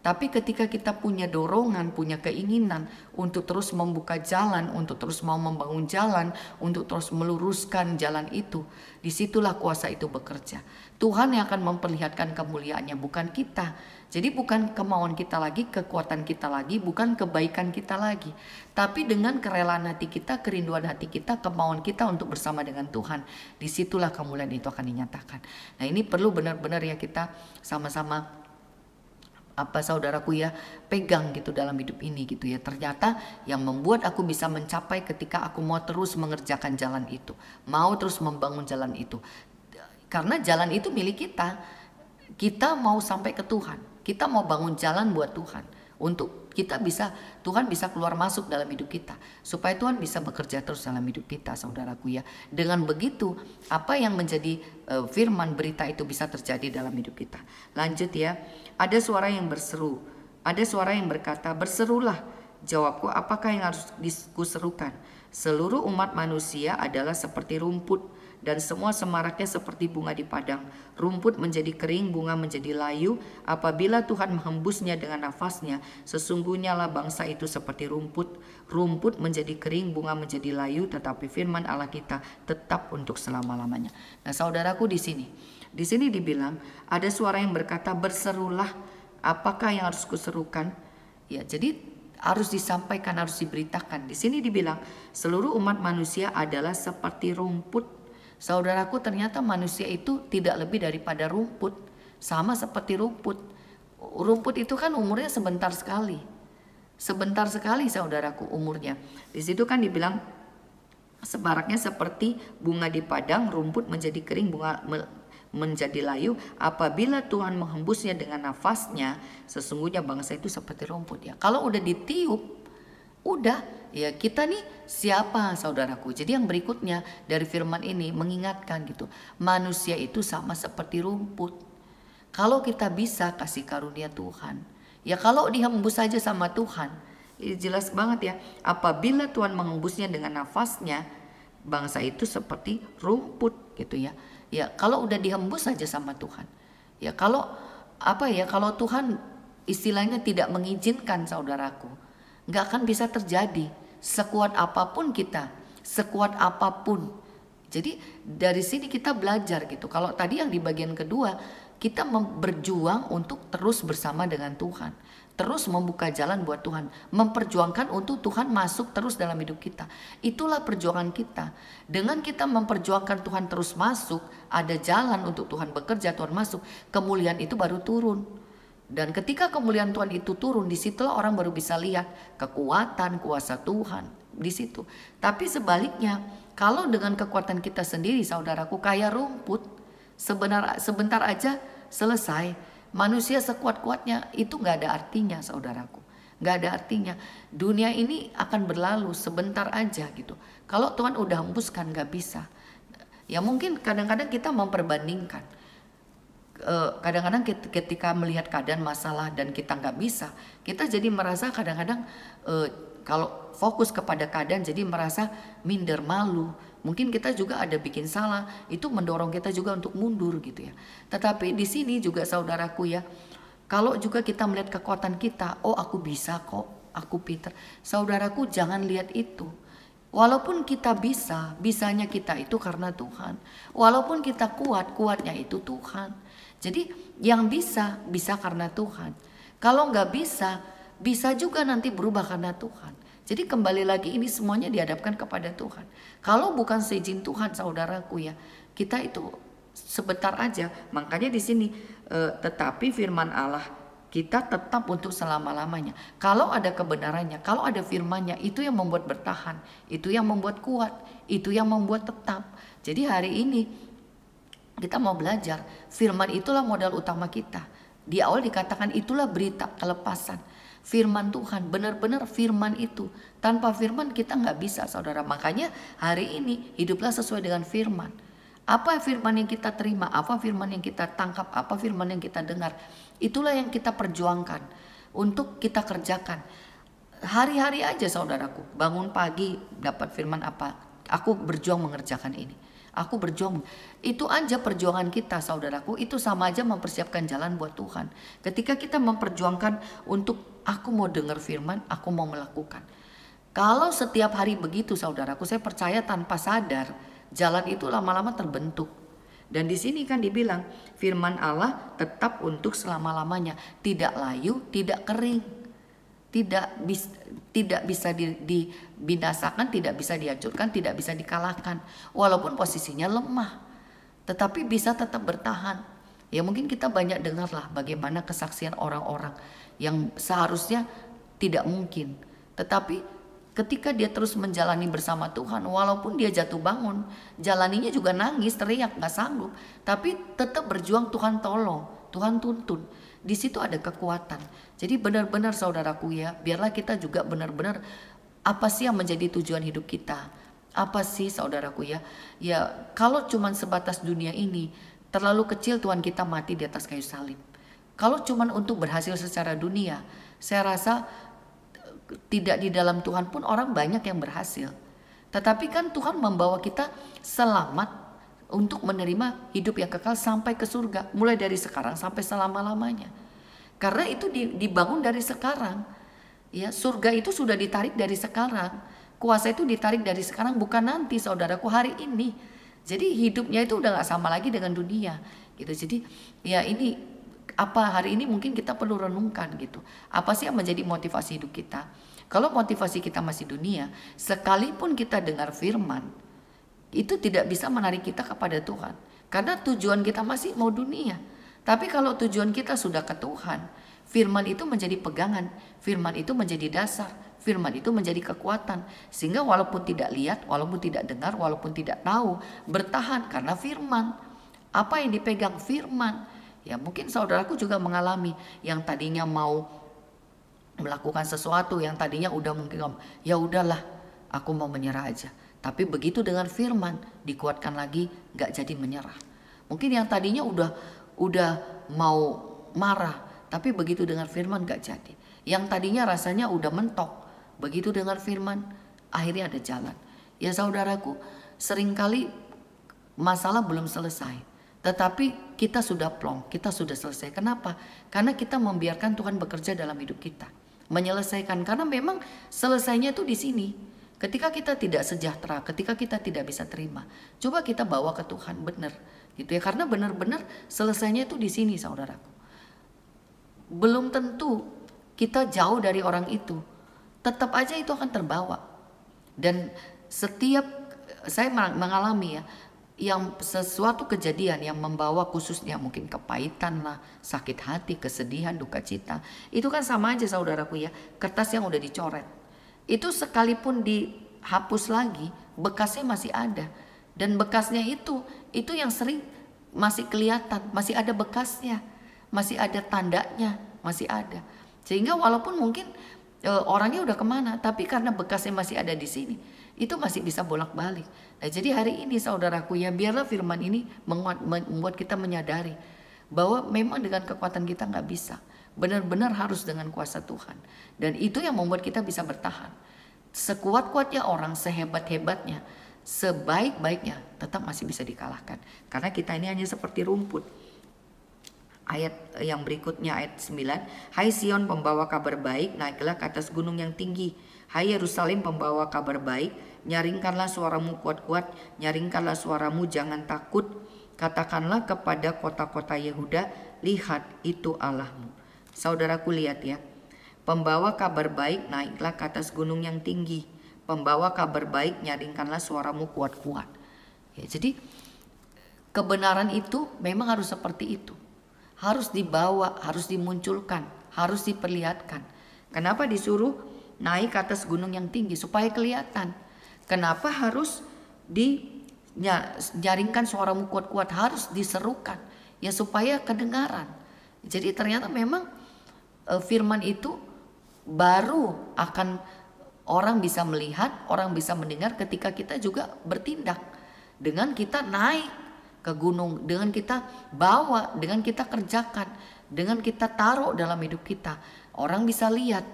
Tapi ketika kita punya dorongan, punya keinginan untuk terus membuka jalan, untuk terus mau membangun jalan, untuk terus meluruskan jalan itu, disitulah kuasa itu bekerja. Tuhan yang akan memperlihatkan kemuliaannya, bukan kita. Jadi bukan kemauan kita lagi, kekuatan kita lagi, bukan kebaikan kita lagi. Tapi dengan kerelaan hati kita, kerinduan hati kita, kemauan kita untuk bersama dengan Tuhan, disitulah kemuliaan itu akan dinyatakan. Nah, ini perlu benar-benar ya kita sama-sama saudaraku ya, pegang gitu dalam hidup ini gitu ya. Ternyata yang membuat aku bisa mencapai ketika aku mau terus mengerjakan jalan itu, mau terus membangun jalan itu. Karena jalan itu milik kita. Kita mau sampai ke Tuhan, kita mau bangun jalan buat Tuhan, untuk kita bisa, Tuhan bisa keluar masuk dalam hidup kita, supaya Tuhan bisa bekerja terus dalam hidup kita, saudaraku ya. Dengan begitu, apa yang menjadi firman berita itu bisa terjadi dalam hidup kita. Lanjut ya. Ada suara yang berseru, ada suara yang berkata, berserulah. Jawabku, apakah yang harus kuserukan? Seluruh umat manusia adalah seperti rumput, dan semua semaraknya seperti bunga di padang. Rumput menjadi kering, bunga menjadi layu. Apabila Tuhan menghembusnya dengan nafasnya, sesungguhnya lah bangsa itu seperti rumput. Rumput menjadi kering, bunga menjadi layu, tetapi firman Allah kita tetap untuk selama-lamanya. Nah, saudaraku, di sini dibilang ada suara yang berkata, berserulah. Apakah yang harus kuserukan? Ya, jadi harus disampaikan, harus diberitakan. Di sini dibilang seluruh umat manusia adalah seperti rumput. Saudaraku, ternyata manusia itu tidak lebih daripada rumput, sama seperti rumput. Rumput itu kan umurnya sebentar sekali. Sebentar sekali saudaraku umurnya. Di situ kan dibilang semaraknya seperti bunga di padang, rumput menjadi kering, bunga menjadi layu. Apabila Tuhan menghembusnya dengan nafasnya, sesungguhnya bangsa itu seperti rumput ya. Kalau udah ditiup, udah ya, kita nih siapa saudaraku. Jadi yang berikutnya dari firman ini mengingatkan gitu, manusia itu sama seperti rumput. Kalau kita bisa kasih karunia Tuhan, ya kalau dihembus saja sama Tuhan, jelas banget ya. Apabila Tuhan menghembusnya dengan nafasnya, bangsa itu seperti rumput gitu ya. Ya kalau udah dihembus saja sama Tuhan, ya kalau kalau Tuhan istilahnya tidak mengizinkan, saudaraku, nggak akan bisa terjadi. Sekuat apapun kita, sekuat apapun. Jadi dari sini kita belajar gitu. Kalau tadi yang di bagian kedua, kita berjuang untuk terus bersama dengan Tuhan, terus membuka jalan buat Tuhan, memperjuangkan untuk Tuhan masuk terus dalam hidup kita. Itulah perjuangan kita. Dengan kita memperjuangkan Tuhan terus masuk, ada jalan untuk Tuhan bekerja, Tuhan masuk, kemuliaan itu baru turun. Dan ketika kemuliaan Tuhan itu turun, disitulah orang baru bisa lihat kekuatan, kuasa Tuhan di situ. Tapi sebaliknya, kalau dengan kekuatan kita sendiri, saudaraku, kayak rumput, sebentar aja selesai. Manusia sekuat-kuatnya itu nggak ada artinya, saudaraku. Nggak ada artinya. Dunia ini akan berlalu sebentar aja gitu. Kalau Tuhan udah hembuskan, nggak bisa. Ya mungkin kadang-kadang kita memperbandingkan. Kadang-kadang ketika melihat keadaan masalah dan kita nggak bisa, kita jadi merasa kadang-kadang kalau fokus kepada keadaan jadi merasa minder, malu. Mungkin kita juga ada bikin salah, itu mendorong kita juga untuk mundur gitu ya. Tetapi di sini juga saudaraku ya, kalau juga kita melihat kekuatan kita, oh aku bisa kok, aku pinter. Saudaraku, jangan lihat itu. Walaupun kita bisa, bisanya kita itu karena Tuhan. Walaupun kita kuat, kuatnya itu Tuhan. Jadi yang bisa karena Tuhan. Kalau nggak bisa juga nanti berubah karena Tuhan. Jadi kembali lagi ini semuanya dihadapkan kepada Tuhan. Kalau bukan seizin Tuhan, saudaraku ya, kita itu sebentar aja. Makanya di sini tetapi firman Allah kita tetap untuk selama-lamanya. Kalau ada kebenarannya, kalau ada firmannya, itu yang membuat bertahan, itu yang membuat kuat, itu yang membuat tetap. Jadi hari ini kita mau belajar, firman itulah modal utama kita. Di awal dikatakan itulah berita kelepasan. Firman Tuhan, benar-benar firman itu. Tanpa firman kita nggak bisa, saudara. Makanya hari ini hiduplah sesuai dengan firman. Apa firman yang kita terima, apa firman yang kita tangkap, apa firman yang kita dengar, itulah yang kita perjuangkan untuk kita kerjakan. Hari-hari aja saudaraku, bangun pagi dapat firman apa, aku berjuang mengerjakan ini. Aku berjuang, itu aja perjuangan kita saudaraku, itu sama aja mempersiapkan jalan buat Tuhan. Ketika kita memperjuangkan untuk aku mau dengar firman, aku mau melakukan. Kalau setiap hari begitu saudaraku, saya percaya tanpa sadar jalan itu lama-lama terbentuk. Dan di sini kan dibilang firman Allah tetap untuk selama-lamanya, tidak layu, tidak kering, tidak bisa dibinasakan, tidak bisa dihancurkan, tidak bisa dikalahkan. Walaupun posisinya lemah, tetapi bisa tetap bertahan. Ya mungkin kita banyak dengarlah bagaimana kesaksian orang-orang yang seharusnya tidak mungkin, tetapi ketika dia terus menjalani bersama Tuhan, walaupun dia jatuh bangun, jalaninya juga nangis, teriak, gak sanggup, tapi tetap berjuang. Tuhan tolong, Tuhan tuntun. Di situ ada kekuatan. Jadi benar-benar saudaraku ya, biarlah kita juga benar-benar apa sih yang menjadi tujuan hidup kita? Apa sih saudaraku ya? Ya kalau cuman sebatas dunia ini, terlalu kecil Tuhan kita mati di atas kayu salib. Kalau cuman untuk berhasil secara dunia, saya rasa tidak di dalam Tuhan pun orang banyak yang berhasil. Tetapi kan Tuhan membawa kita selamat untuk menerima hidup yang kekal sampai ke surga, mulai dari sekarang sampai selama-lamanya. Karena itu dibangun dari sekarang. Ya, surga itu sudah ditarik dari sekarang. Kuasa itu ditarik dari sekarang, bukan nanti saudaraku, hari ini. Jadi hidupnya itu udah gak sama lagi dengan dunia gitu. Jadi ya ini apa hari ini mungkin kita perlu renungkan gitu. Apa sih yang menjadi motivasi hidup kita? Kalau motivasi kita masih dunia, sekalipun kita dengar firman, itu tidak bisa menarik kita kepada Tuhan. Karena tujuan kita masih mau dunia. Tapi kalau tujuan kita sudah ke Tuhan, firman itu menjadi pegangan, firman itu menjadi dasar, firman itu menjadi kekuatan. Sehingga walaupun tidak lihat, walaupun tidak dengar, walaupun tidak tahu, bertahan karena firman. Apa yang dipegang? Firman. Ya mungkin saudaraku juga mengalami yang tadinya mau melakukan sesuatu, yang tadinya udah mungkin ya udahlah, aku mau menyerah aja. Tapi begitu dengan firman dikuatkan lagi, gak jadi menyerah. Mungkin yang tadinya udah mau marah, tapi begitu dengan firman gak jadi. Yang tadinya rasanya udah mentok, begitu dengan firman akhirnya ada jalan. Ya saudaraku, seringkali masalah belum selesai, tetapi kita sudah plong, kita sudah selesai. Kenapa? Karena kita membiarkan Tuhan bekerja dalam hidup kita, menyelesaikan. Karena memang selesainya itu di sini. Ketika kita tidak sejahtera, ketika kita tidak bisa terima, coba kita bawa ke Tuhan, benar, gitu ya. Karena benar-benar selesainya itu di sini, saudaraku. Belum tentu kita jauh dari orang itu, tetap aja itu akan terbawa. Dan setiap saya mengalami ya, yang sesuatu kejadian yang membawa khususnya mungkin kepahitan lah, sakit hati, kesedihan, duka cita, itu kan sama aja saudaraku ya, kertas yang udah dicoret. Itu sekalipun dihapus lagi, bekasnya masih ada. Dan bekasnya itu yang sering masih kelihatan, masih ada bekasnya, masih ada tandanya, masih ada. Sehingga walaupun mungkin orangnya udah kemana, tapi karena bekasnya masih ada di sini, itu masih bisa bolak-balik. Nah, jadi hari ini saudaraku ya, biarlah firman ini membuat kita menyadari bahwa memang dengan kekuatan kita nggak bisa. Benar-benar harus dengan kuasa Tuhan. Dan itu yang membuat kita bisa bertahan. Sekuat-kuatnya orang, sehebat-hebatnya, sebaik-baiknya, tetap masih bisa dikalahkan. Karena kita ini hanya seperti rumput. Ayat yang berikutnya, ayat 9. Hai Sion, pembawa kabar baik, naiklah ke atas gunung yang tinggi. Hai Yerusalem, pembawa kabar baik, nyaringkanlah suaramu kuat-kuat, nyaringkanlah suaramu, jangan takut. Katakanlah kepada kota-kota Yehuda, lihat itu Allahmu. Saudaraku lihat ya, pembawa kabar baik naiklah ke atas gunung yang tinggi. Pembawa kabar baik, nyaringkanlah suaramu kuat-kuat. Ya, jadi kebenaran itu memang harus seperti itu. Harus dibawa, harus dimunculkan, harus diperlihatkan. Kenapa disuruh naik ke atas gunung yang tinggi? Supaya kelihatan. Kenapa harus nyaringkan suaramu kuat-kuat? Harus diserukan, ya supaya kedengaran. Jadi ternyata memang firman itu baru akan orang bisa melihat, orang bisa mendengar ketika kita juga bertindak. Dengan kita naik ke gunung, dengan kita bawa, dengan kita kerjakan, dengan kita taruh dalam hidup kita. Orang bisa lihat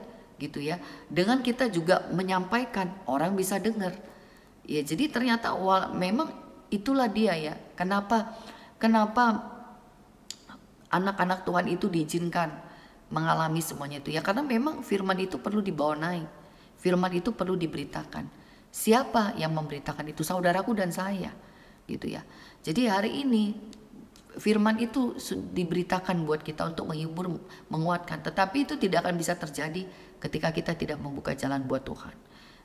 gitu ya. Dengan kita juga menyampaikan, orang bisa dengar. Ya, jadi ternyata memang itulah dia ya. Kenapa anak-anak Tuhan itu diizinkan mengalami semuanya itu ya, karena memang firman itu perlu dibawa naik. Firman itu perlu diberitakan. Siapa yang memberitakan itu? Saudaraku dan saya, gitu ya. Jadi hari ini firman itu diberitakan buat kita untuk menghibur, menguatkan. Tetapi itu tidak akan bisa terjadi ketika kita tidak membuka jalan buat Tuhan.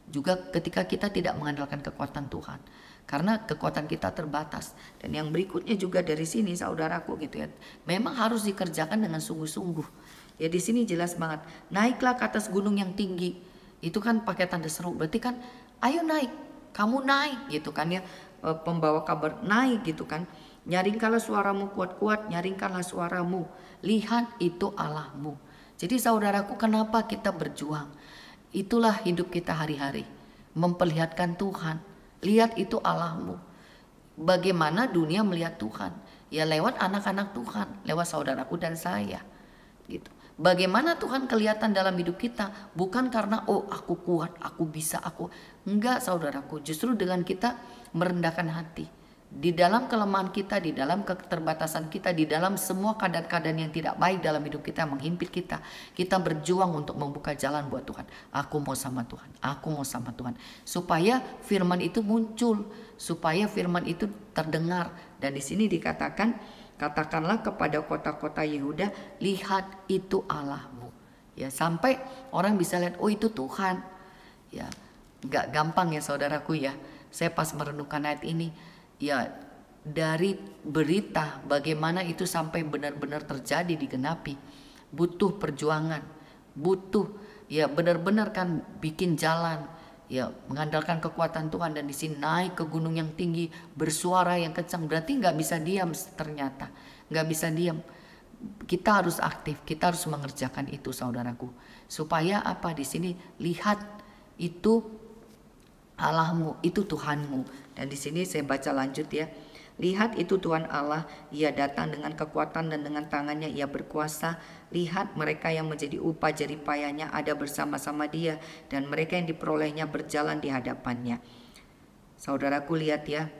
Juga ketika kita tidak mengandalkan kekuatan Tuhan. Karena kekuatan kita terbatas. Dan yang berikutnya juga dari sini saudaraku gitu ya. Memang harus dikerjakan dengan sungguh-sungguh. Ya di sini jelas banget. Naiklah ke atas gunung yang tinggi. Itu kan pakai tanda seru. Berarti kan ayo naik. Kamu naik gitu kan ya. Pembawa kabar naik gitu kan. Nyaringkanlah suaramu kuat-kuat. Nyaringkanlah suaramu. Lihat itu Allahmu. Jadi saudaraku, kenapa kita berjuang? Itulah hidup kita hari-hari. Memperlihatkan Tuhan. Lihat itu Allahmu. Bagaimana dunia melihat Tuhan? Ya lewat anak-anak Tuhan. Lewat saudaraku dan saya. Gitu. Bagaimana Tuhan kelihatan dalam hidup kita? Bukan karena oh aku kuat, aku bisa, aku. Enggak saudaraku. Justru dengan kita merendahkan hati. Di dalam kelemahan kita, di dalam keterbatasan kita, di dalam semua keadaan-keadaan yang tidak baik dalam hidup kita, menghimpit kita. Kita berjuang untuk membuka jalan buat Tuhan. Aku mau sama Tuhan, aku mau sama Tuhan. Supaya firman itu muncul, supaya firman itu terdengar. Dan di sini dikatakan, katakanlah kepada kota-kota Yehuda, lihat itu Allahmu. Ya, sampai orang bisa lihat, oh itu Tuhan. Ya, nggak gampang ya saudaraku ya. Saya pas merenungkan ayat ini, ya dari berita bagaimana itu sampai benar-benar terjadi digenapi, butuh perjuangan, butuh ya benar-benar kan bikin jalan, ya mengandalkan kekuatan Tuhan. Dan di sini naik ke gunung yang tinggi, bersuara yang kencang. Berarti nggak bisa diam, ternyata nggak bisa diam. Kita harus aktif, kita harus mengerjakan itu saudaraku. Supaya apa? Di sini lihat itu Allahmu, itu Tuhanmu. Dan di sini saya baca lanjut ya. Lihat itu Tuhan Allah, ia datang dengan kekuatan dan dengan tangannya ia berkuasa. Lihat mereka yang menjadi upah jeripayanya ada bersama-sama dia, dan mereka yang diperolehnya berjalan di hadapannya. Saudaraku lihat ya,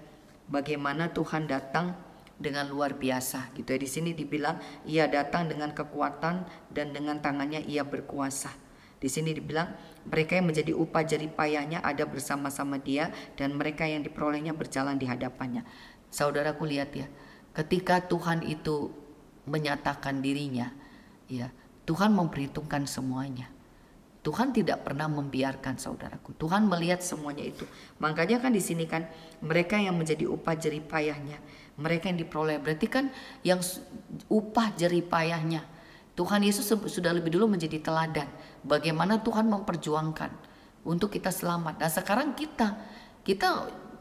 bagaimana Tuhan datang dengan luar biasa gitu ya. Di sini dibilang ia datang dengan kekuatan dan dengan tangannya ia berkuasa. Di sini dibilang mereka yang menjadi upah jeripayanya ada bersama-sama dia, dan mereka yang diperolehnya berjalan di hadapannya. Saudaraku lihat ya, ketika Tuhan itu menyatakan dirinya, ya Tuhan memperhitungkan semuanya. Tuhan tidak pernah membiarkan saudaraku. Tuhan melihat semuanya itu. Makanya kan di sini kan mereka yang menjadi upah jeripayahnya, mereka yang diperoleh. Berarti kan yang upah jeripayahnya, Tuhan Yesus sudah lebih dulu menjadi teladan. Bagaimana Tuhan memperjuangkan untuk kita selamat. Nah sekarang kita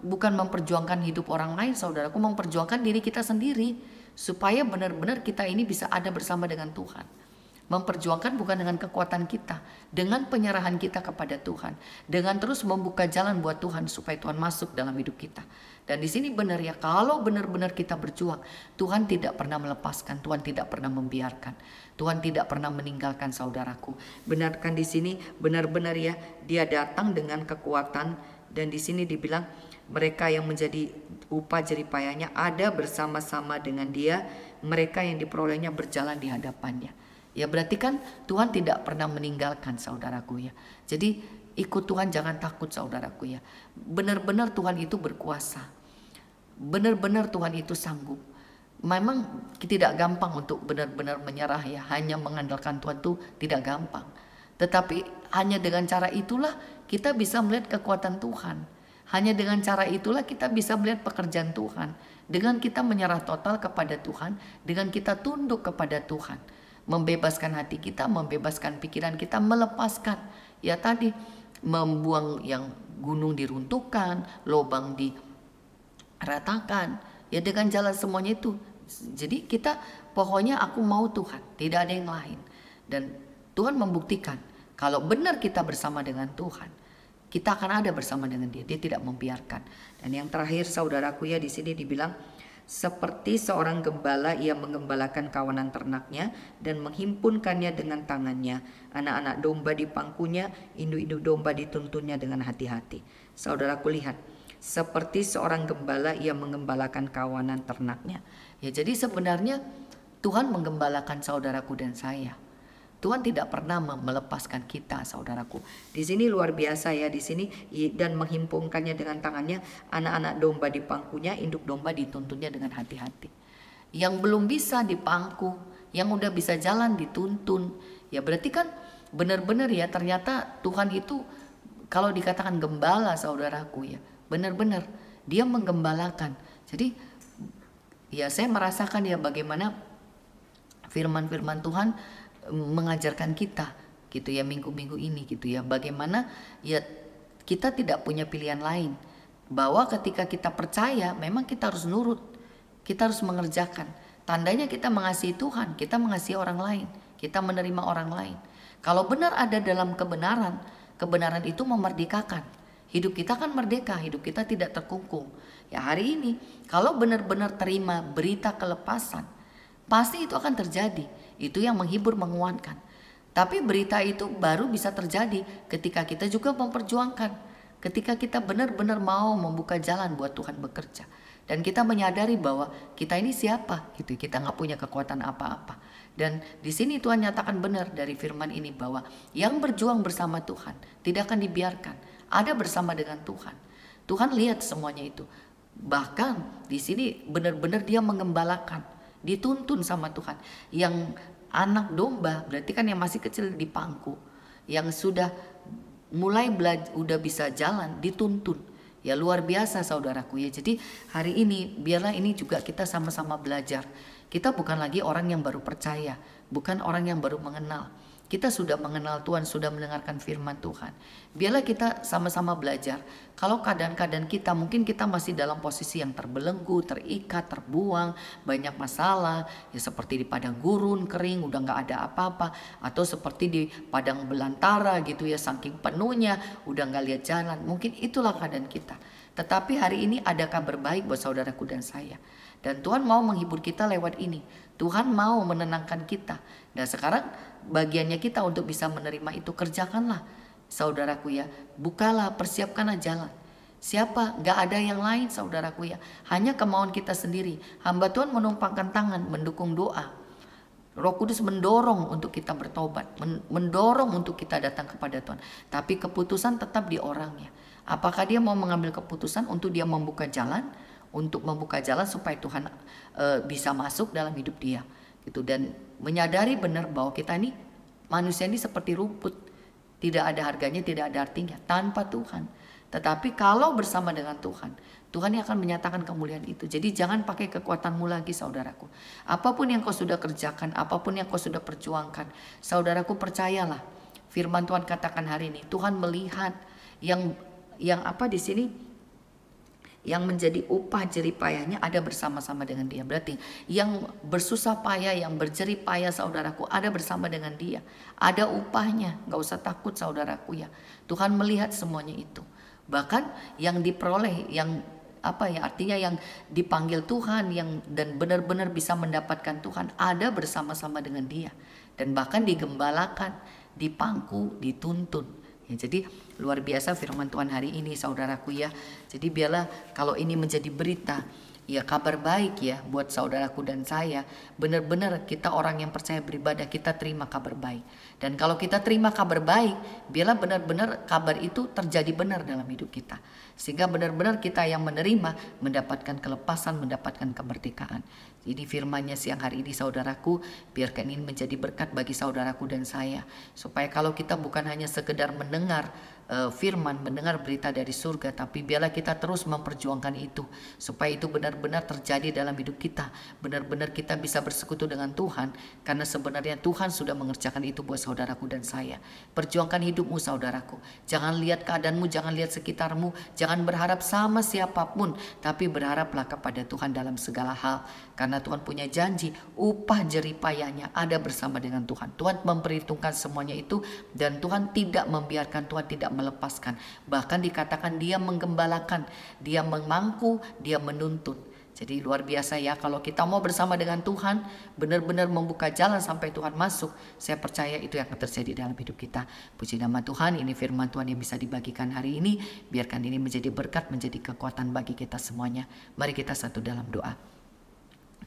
bukan memperjuangkan hidup orang lain saudaraku, memperjuangkan diri kita sendiri. Supaya benar-benar kita ini bisa ada bersama dengan Tuhan. Memperjuangkan bukan dengan kekuatan kita, dengan penyerahan kita kepada Tuhan, dengan terus membuka jalan buat Tuhan supaya Tuhan masuk dalam hidup kita. Dan di sini benar ya, kalau benar-benar kita berjuang, Tuhan tidak pernah melepaskan, Tuhan tidak pernah membiarkan, Tuhan tidak pernah meninggalkan saudaraku. Benarkan di sini benar-benar ya, dia datang dengan kekuatan. Dan di sini dibilang mereka yang menjadi upah jeripayanya ada bersama-sama dengan dia, mereka yang diperolehnya berjalan di hadapannya. Ya berarti kan Tuhan tidak pernah meninggalkan saudaraku ya. Jadi ikut Tuhan, jangan takut saudaraku ya. Benar-benar Tuhan itu berkuasa. Benar-benar Tuhan itu sanggup. Memang tidak gampang untuk benar-benar menyerah ya. Hanya mengandalkan Tuhan itu tidak gampang. Tetapi hanya dengan cara itulah kita bisa melihat kekuatan Tuhan. Hanya dengan cara itulah kita bisa melihat pekerjaan Tuhan. Dengan kita menyerah total kepada Tuhan, dengan kita tunduk kepada Tuhan, membebaskan hati kita, membebaskan pikiran kita, melepaskan ya tadi, membuang yang gunung diruntuhkan, lubang diratakan, ya dengan jalan semuanya itu. Jadi kita pokoknya aku mau Tuhan, tidak ada yang lain. Dan Tuhan membuktikan kalau benar kita bersama dengan Tuhan, kita akan ada bersama dengan Dia. Dia tidak membiarkan. Dan yang terakhir saudaraku ya, di sini dibilang Seperti seorang gembala, ia menggembalakan kawanan ternaknya dan menghimpunkannya dengan tangannya. Anak-anak domba di pangkunya, induk-induk domba dituntunnya dengan hati-hati. Saudaraku lihat, seperti seorang gembala, ia menggembalakan kawanan ternaknya. Ya, jadi sebenarnya Tuhan menggembalakan saudaraku dan saya. Tuhan tidak pernah melepaskan kita, saudaraku. Di sini luar biasa ya, di sini dan menghimpunkannya dengan tangannya, anak-anak domba di pangkunya, induk domba dituntunnya dengan hati-hati. Yang belum bisa dipangku, yang udah bisa jalan dituntun. Ya berarti kan benar-benar ya, ternyata Tuhan itu kalau dikatakan gembala, saudaraku ya, benar-benar dia menggembalakan. Jadi ya saya merasakan ya bagaimana firman-firman Tuhan mengajarkan kita gitu ya minggu-minggu ini gitu ya, bagaimana ya kita tidak punya pilihan lain, bahwa ketika kita percaya memang kita harus nurut, kita harus mengerjakan. Tandanya kita mengasihi Tuhan, kita mengasihi orang lain, kita menerima orang lain. Kalau benar ada dalam kebenaran, kebenaran itu memerdekakan. Hidup kita kan merdeka, hidup kita tidak terkungkung. Ya hari ini kalau benar-benar terima berita kelepasan, pasti itu akan terjadi. Itu yang menghibur, menguatkan. Tapi berita itu baru bisa terjadi ketika kita juga memperjuangkan. Ketika kita benar-benar mau membuka jalan buat Tuhan bekerja. Dan kita menyadari bahwa kita ini siapa gitu. Kita nggak punya kekuatan apa-apa. Dan di sini Tuhan nyatakan benar dari firman ini bahwa yang berjuang bersama Tuhan tidak akan dibiarkan. Ada bersama dengan Tuhan. Tuhan lihat semuanya itu. Bahkan di sini benar-benar dia mengembalakan, dituntun sama Tuhan. Yang anak domba berarti kan yang masih kecil dipangku, yang sudah mulai udah bisa jalan dituntun. Ya luar biasa saudaraku ya. Jadi hari ini biarlah ini juga kita sama-sama belajar. Kita bukan lagi orang yang baru percaya, bukan orang yang baru mengenal. Kita sudah mengenal Tuhan, sudah mendengarkan firman Tuhan. Biarlah kita sama-sama belajar. Kalau keadaan-keadaan kita, mungkin kita masih dalam posisi yang terbelenggu, terikat, terbuang, banyak masalah. Ya seperti di padang gurun, kering, udah gak ada apa-apa. Atau seperti di padang belantara gitu ya, saking penuhnya, udah gak lihat jalan. Mungkin itulah keadaan kita. Tetapi hari ini ada kabar baik buat saudaraku dan saya. Dan Tuhan mau menghibur kita lewat ini. Tuhan mau menenangkan kita. Dan sekarang bagiannya kita untuk bisa menerima itu, kerjakanlah saudaraku ya. Bukalah, persiapkanlah jalan. Siapa? Gak ada yang lain saudaraku ya. Hanya kemauan kita sendiri. Hamba Tuhan menumpangkan tangan, mendukung doa. Roh Kudus mendorong untuk kita bertobat. Mendorong untuk kita datang kepada Tuhan. Tapi keputusan tetap di orangnya. Apakah dia mau mengambil keputusan untuk dia membuka jalan? Untuk membuka jalan supaya Tuhan bisa masuk dalam hidup dia gitu. Dan menyadari benar bahwa kita ini manusia ini seperti rumput, tidak ada harganya, tidak ada artinya tanpa Tuhan. Tetapi kalau bersama dengan Tuhan, Tuhan yang akan menyatakan kemuliaan itu. Jadi jangan pakai kekuatanmu lagi saudaraku. Apapun yang kau sudah kerjakan, apapun yang kau sudah perjuangkan, saudaraku percayalah. Firman Tuhan katakan hari ini, Tuhan melihat yang apa di sini, yang menjadi upah jerih payahnya ada bersama-sama dengan dia. Berarti yang bersusah payah, yang berjerih payah saudaraku ada bersama dengan dia. Ada upahnya, gak usah takut saudaraku ya. Tuhan melihat semuanya itu. Bahkan yang diperoleh, yang apa ya artinya yang dipanggil Tuhan, yang dan benar-benar bisa mendapatkan Tuhan ada bersama-sama dengan dia. Dan bahkan digembalakan, dipangku, dituntun. Ya, jadi luar biasa firman Tuhan hari ini saudaraku ya. Jadi biarlah kalau ini menjadi berita, ya kabar baik ya buat saudaraku dan saya. Benar-benar kita orang yang percaya beribadah, kita terima kabar baik. Dan kalau kita terima kabar baik, biarlah benar-benar kabar itu terjadi benar dalam hidup kita. Sehingga benar-benar kita yang menerima mendapatkan kelepasan, mendapatkan kemerdekaan. Jadi firman-Nya siang hari ini saudaraku, biarkan ini menjadi berkat bagi saudaraku dan saya. Supaya kalau kita bukan hanya sekedar mendengar firman, mendengar berita dari surga, tapi biarlah kita terus memperjuangkan itu. Supaya itu benar-benar terjadi dalam hidup kita. Benar-benar kita bisa bersekutu dengan Tuhan. Karena sebenarnya Tuhan sudah mengerjakan itu buat saudaraku dan saya. Perjuangkan hidupmu saudaraku. Jangan lihat keadaanmu, jangan lihat sekitarmu. Jangan berharap sama siapapun. Tapi berharaplah kepada Tuhan dalam segala hal. Karena Tuhan punya janji, upah jerih payahnya ada bersama dengan Tuhan. Tuhan memperhitungkan semuanya itu dan Tuhan tidak membiarkan, Tuhan tidak melepaskan. Bahkan dikatakan dia menggembalakan, dia memangku, dia menuntun. Jadi luar biasa ya, kalau kita mau bersama dengan Tuhan, benar-benar membuka jalan sampai Tuhan masuk, saya percaya itu yang akan terjadi dalam hidup kita. Puji nama Tuhan, ini firman Tuhan yang bisa dibagikan hari ini. Biarkan ini menjadi berkat, menjadi kekuatan bagi kita semuanya. Mari kita satu dalam doa.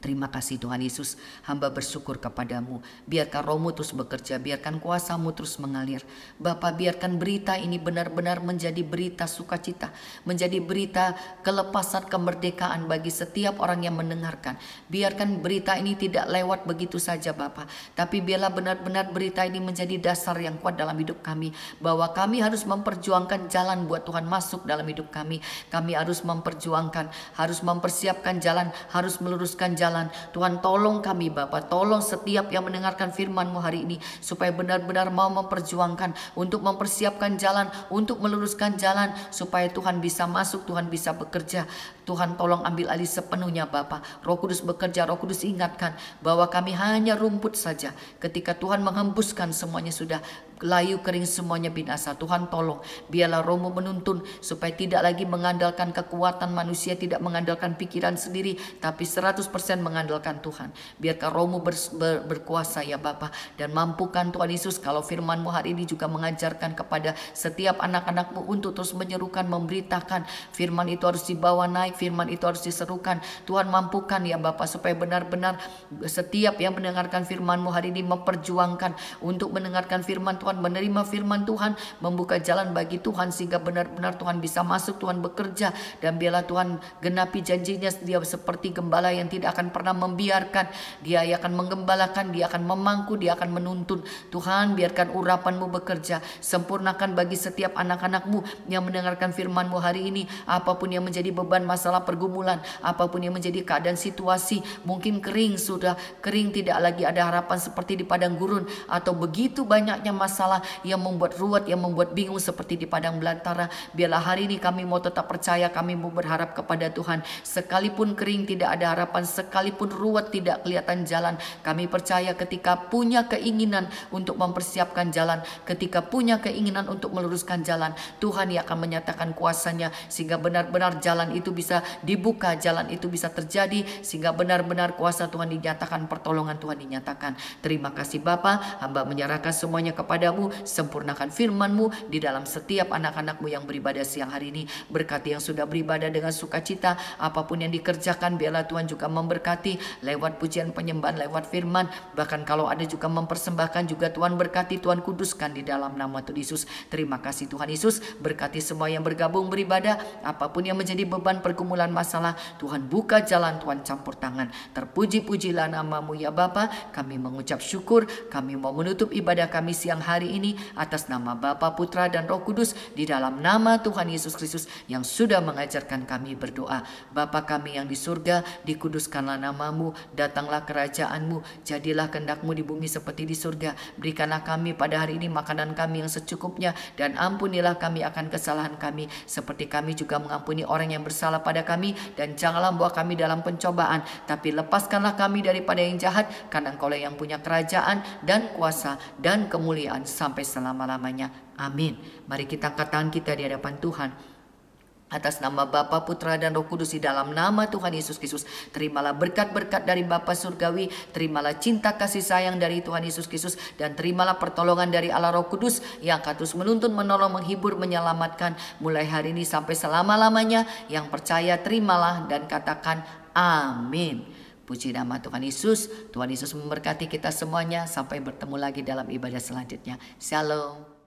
Terima kasih Tuhan Yesus, hamba bersyukur kepadamu. Biarkan rohmu terus bekerja, biarkan kuasamu terus mengalir. Bapa, biarkan berita ini benar-benar menjadi berita sukacita, menjadi berita kelepasan, kemerdekaan bagi setiap orang yang mendengarkan. Biarkan berita ini tidak lewat begitu saja Bapa, tapi biarlah benar-benar berita ini menjadi dasar yang kuat dalam hidup kami, bahwa kami harus memperjuangkan jalan buat Tuhan masuk dalam hidup kami. Kami harus memperjuangkan, harus mempersiapkan jalan, harus meluruskan jalan. Tuhan tolong kami Bapa, tolong setiap yang mendengarkan firman-Mu hari ini, supaya benar-benar mau memperjuangkan untuk mempersiapkan jalan, untuk meluruskan jalan, supaya Tuhan bisa masuk, Tuhan bisa bekerja. Tuhan tolong ambil alih sepenuhnya Bapa. Roh Kudus bekerja, Roh Kudus ingatkan bahwa kami hanya rumput saja. Ketika Tuhan menghembuskan semuanya sudah layu kering, semuanya binasa. Tuhan tolong, biarlah Roh-Mu menuntun supaya tidak lagi mengandalkan kekuatan manusia, tidak mengandalkan pikiran sendiri, tapi 100% mengandalkan Tuhan. Biarkan Roh-Mu berkuasa ya Bapa, dan mampukan Tuhan Yesus, kalau firman-Mu hari ini juga mengajarkan kepada setiap anak-anak-Mu untuk terus menyerukan, memberitakan firman itu harus dibawa naik, firman itu harus diserukan. Tuhan mampukan ya Bapa, supaya benar-benar setiap yang mendengarkan firman-Mu hari ini memperjuangkan untuk mendengarkan firman Tuhan, menerima firman Tuhan, membuka jalan bagi Tuhan, sehingga benar-benar Tuhan bisa masuk, Tuhan bekerja, dan biarlah Tuhan genapi janjinya. Dia seperti gembala yang tidak akan pernah membiarkan, dia akan menggembalakan, dia akan memangku, dia akan menuntun. Tuhan, biarkan urapan-Mu bekerja, sempurnakan bagi setiap anak-anak-Mu yang mendengarkan firman-Mu hari ini. Apapun yang menjadi beban, masalah, pergumulan, apapun yang menjadi keadaan situasi, mungkin kering, sudah kering, tidak lagi ada harapan seperti di padang gurun, atau begitu banyaknya masalah yang membuat ruwet, yang membuat bingung seperti di padang belantara. Biarlah hari ini kami mau tetap percaya, kami mau berharap kepada Tuhan. Sekalipun kering tidak ada harapan, sekalipun ruwet tidak kelihatan jalan, kami percaya ketika punya keinginan untuk mempersiapkan jalan, ketika punya keinginan untuk meluruskan jalan, Tuhan yang akan menyatakan kuasanya, sehingga benar-benar jalan itu bisa dibuka, jalan itu bisa terjadi, sehingga benar-benar kuasa Tuhan dinyatakan, pertolongan Tuhan dinyatakan. Terima kasih Bapa, hamba menyerahkan semuanya kepada-Mu. Sempurnakan firman-Mu di dalam setiap anak-anak-Mu yang beribadah siang hari ini. Berkati yang sudah beribadah dengan sukacita, apapun yang dikerjakan, biarlah Tuhan juga memberkati lewat pujian penyembahan, lewat firman. Bahkan kalau ada juga mempersembahkan, juga Tuhan berkati, Tuhan kuduskan di dalam nama Tuhan Yesus. Terima kasih Tuhan Yesus, berkati semua yang bergabung beribadah, apapun yang menjadi beban, pergumulan, masalah, Tuhan buka jalan, Tuhan campur tangan. Terpuji-pujilah nama-Mu ya Bapa. Kami mengucap syukur, kami mau menutup ibadah kami siang hari ini atas nama Bapa, Putra, dan Roh Kudus, di dalam nama Tuhan Yesus Kristus yang sudah mengajarkan kami berdoa. Bapa kami yang di surga, dikuduskanlah nama-Mu, datanglah kerajaan-Mu, jadilah kehendak-Mu di bumi seperti di surga. Berikanlah kami pada hari ini makanan kami yang secukupnya, dan ampunilah kami akan kesalahan kami, seperti kami juga mengampuni orang yang bersalah pada kami, dan janganlah bawa kami dalam pencobaan, tapi lepaskanlah kami daripada yang jahat, karena Engkau yang punya kerajaan dan kuasa dan kemuliaan sampai selama-lamanya. Amin. Mari kita angkat tangan kita di hadapan Tuhan. Atas nama Bapa, Putra, dan Roh Kudus, di dalam nama Tuhan Yesus Kristus, terimalah berkat-berkat dari Bapa Surgawi, terimalah cinta kasih sayang dari Tuhan Yesus Kristus, dan terimalah pertolongan dari Allah Roh Kudus yang akan terus menuntun, menolong, menghibur, menyelamatkan mulai hari ini sampai selama-lamanya. Yang percaya terimalah dan katakan amin. Puji nama Tuhan Yesus. Tuhan Yesus memberkati kita semuanya. Sampai bertemu lagi dalam ibadah selanjutnya. Shalom.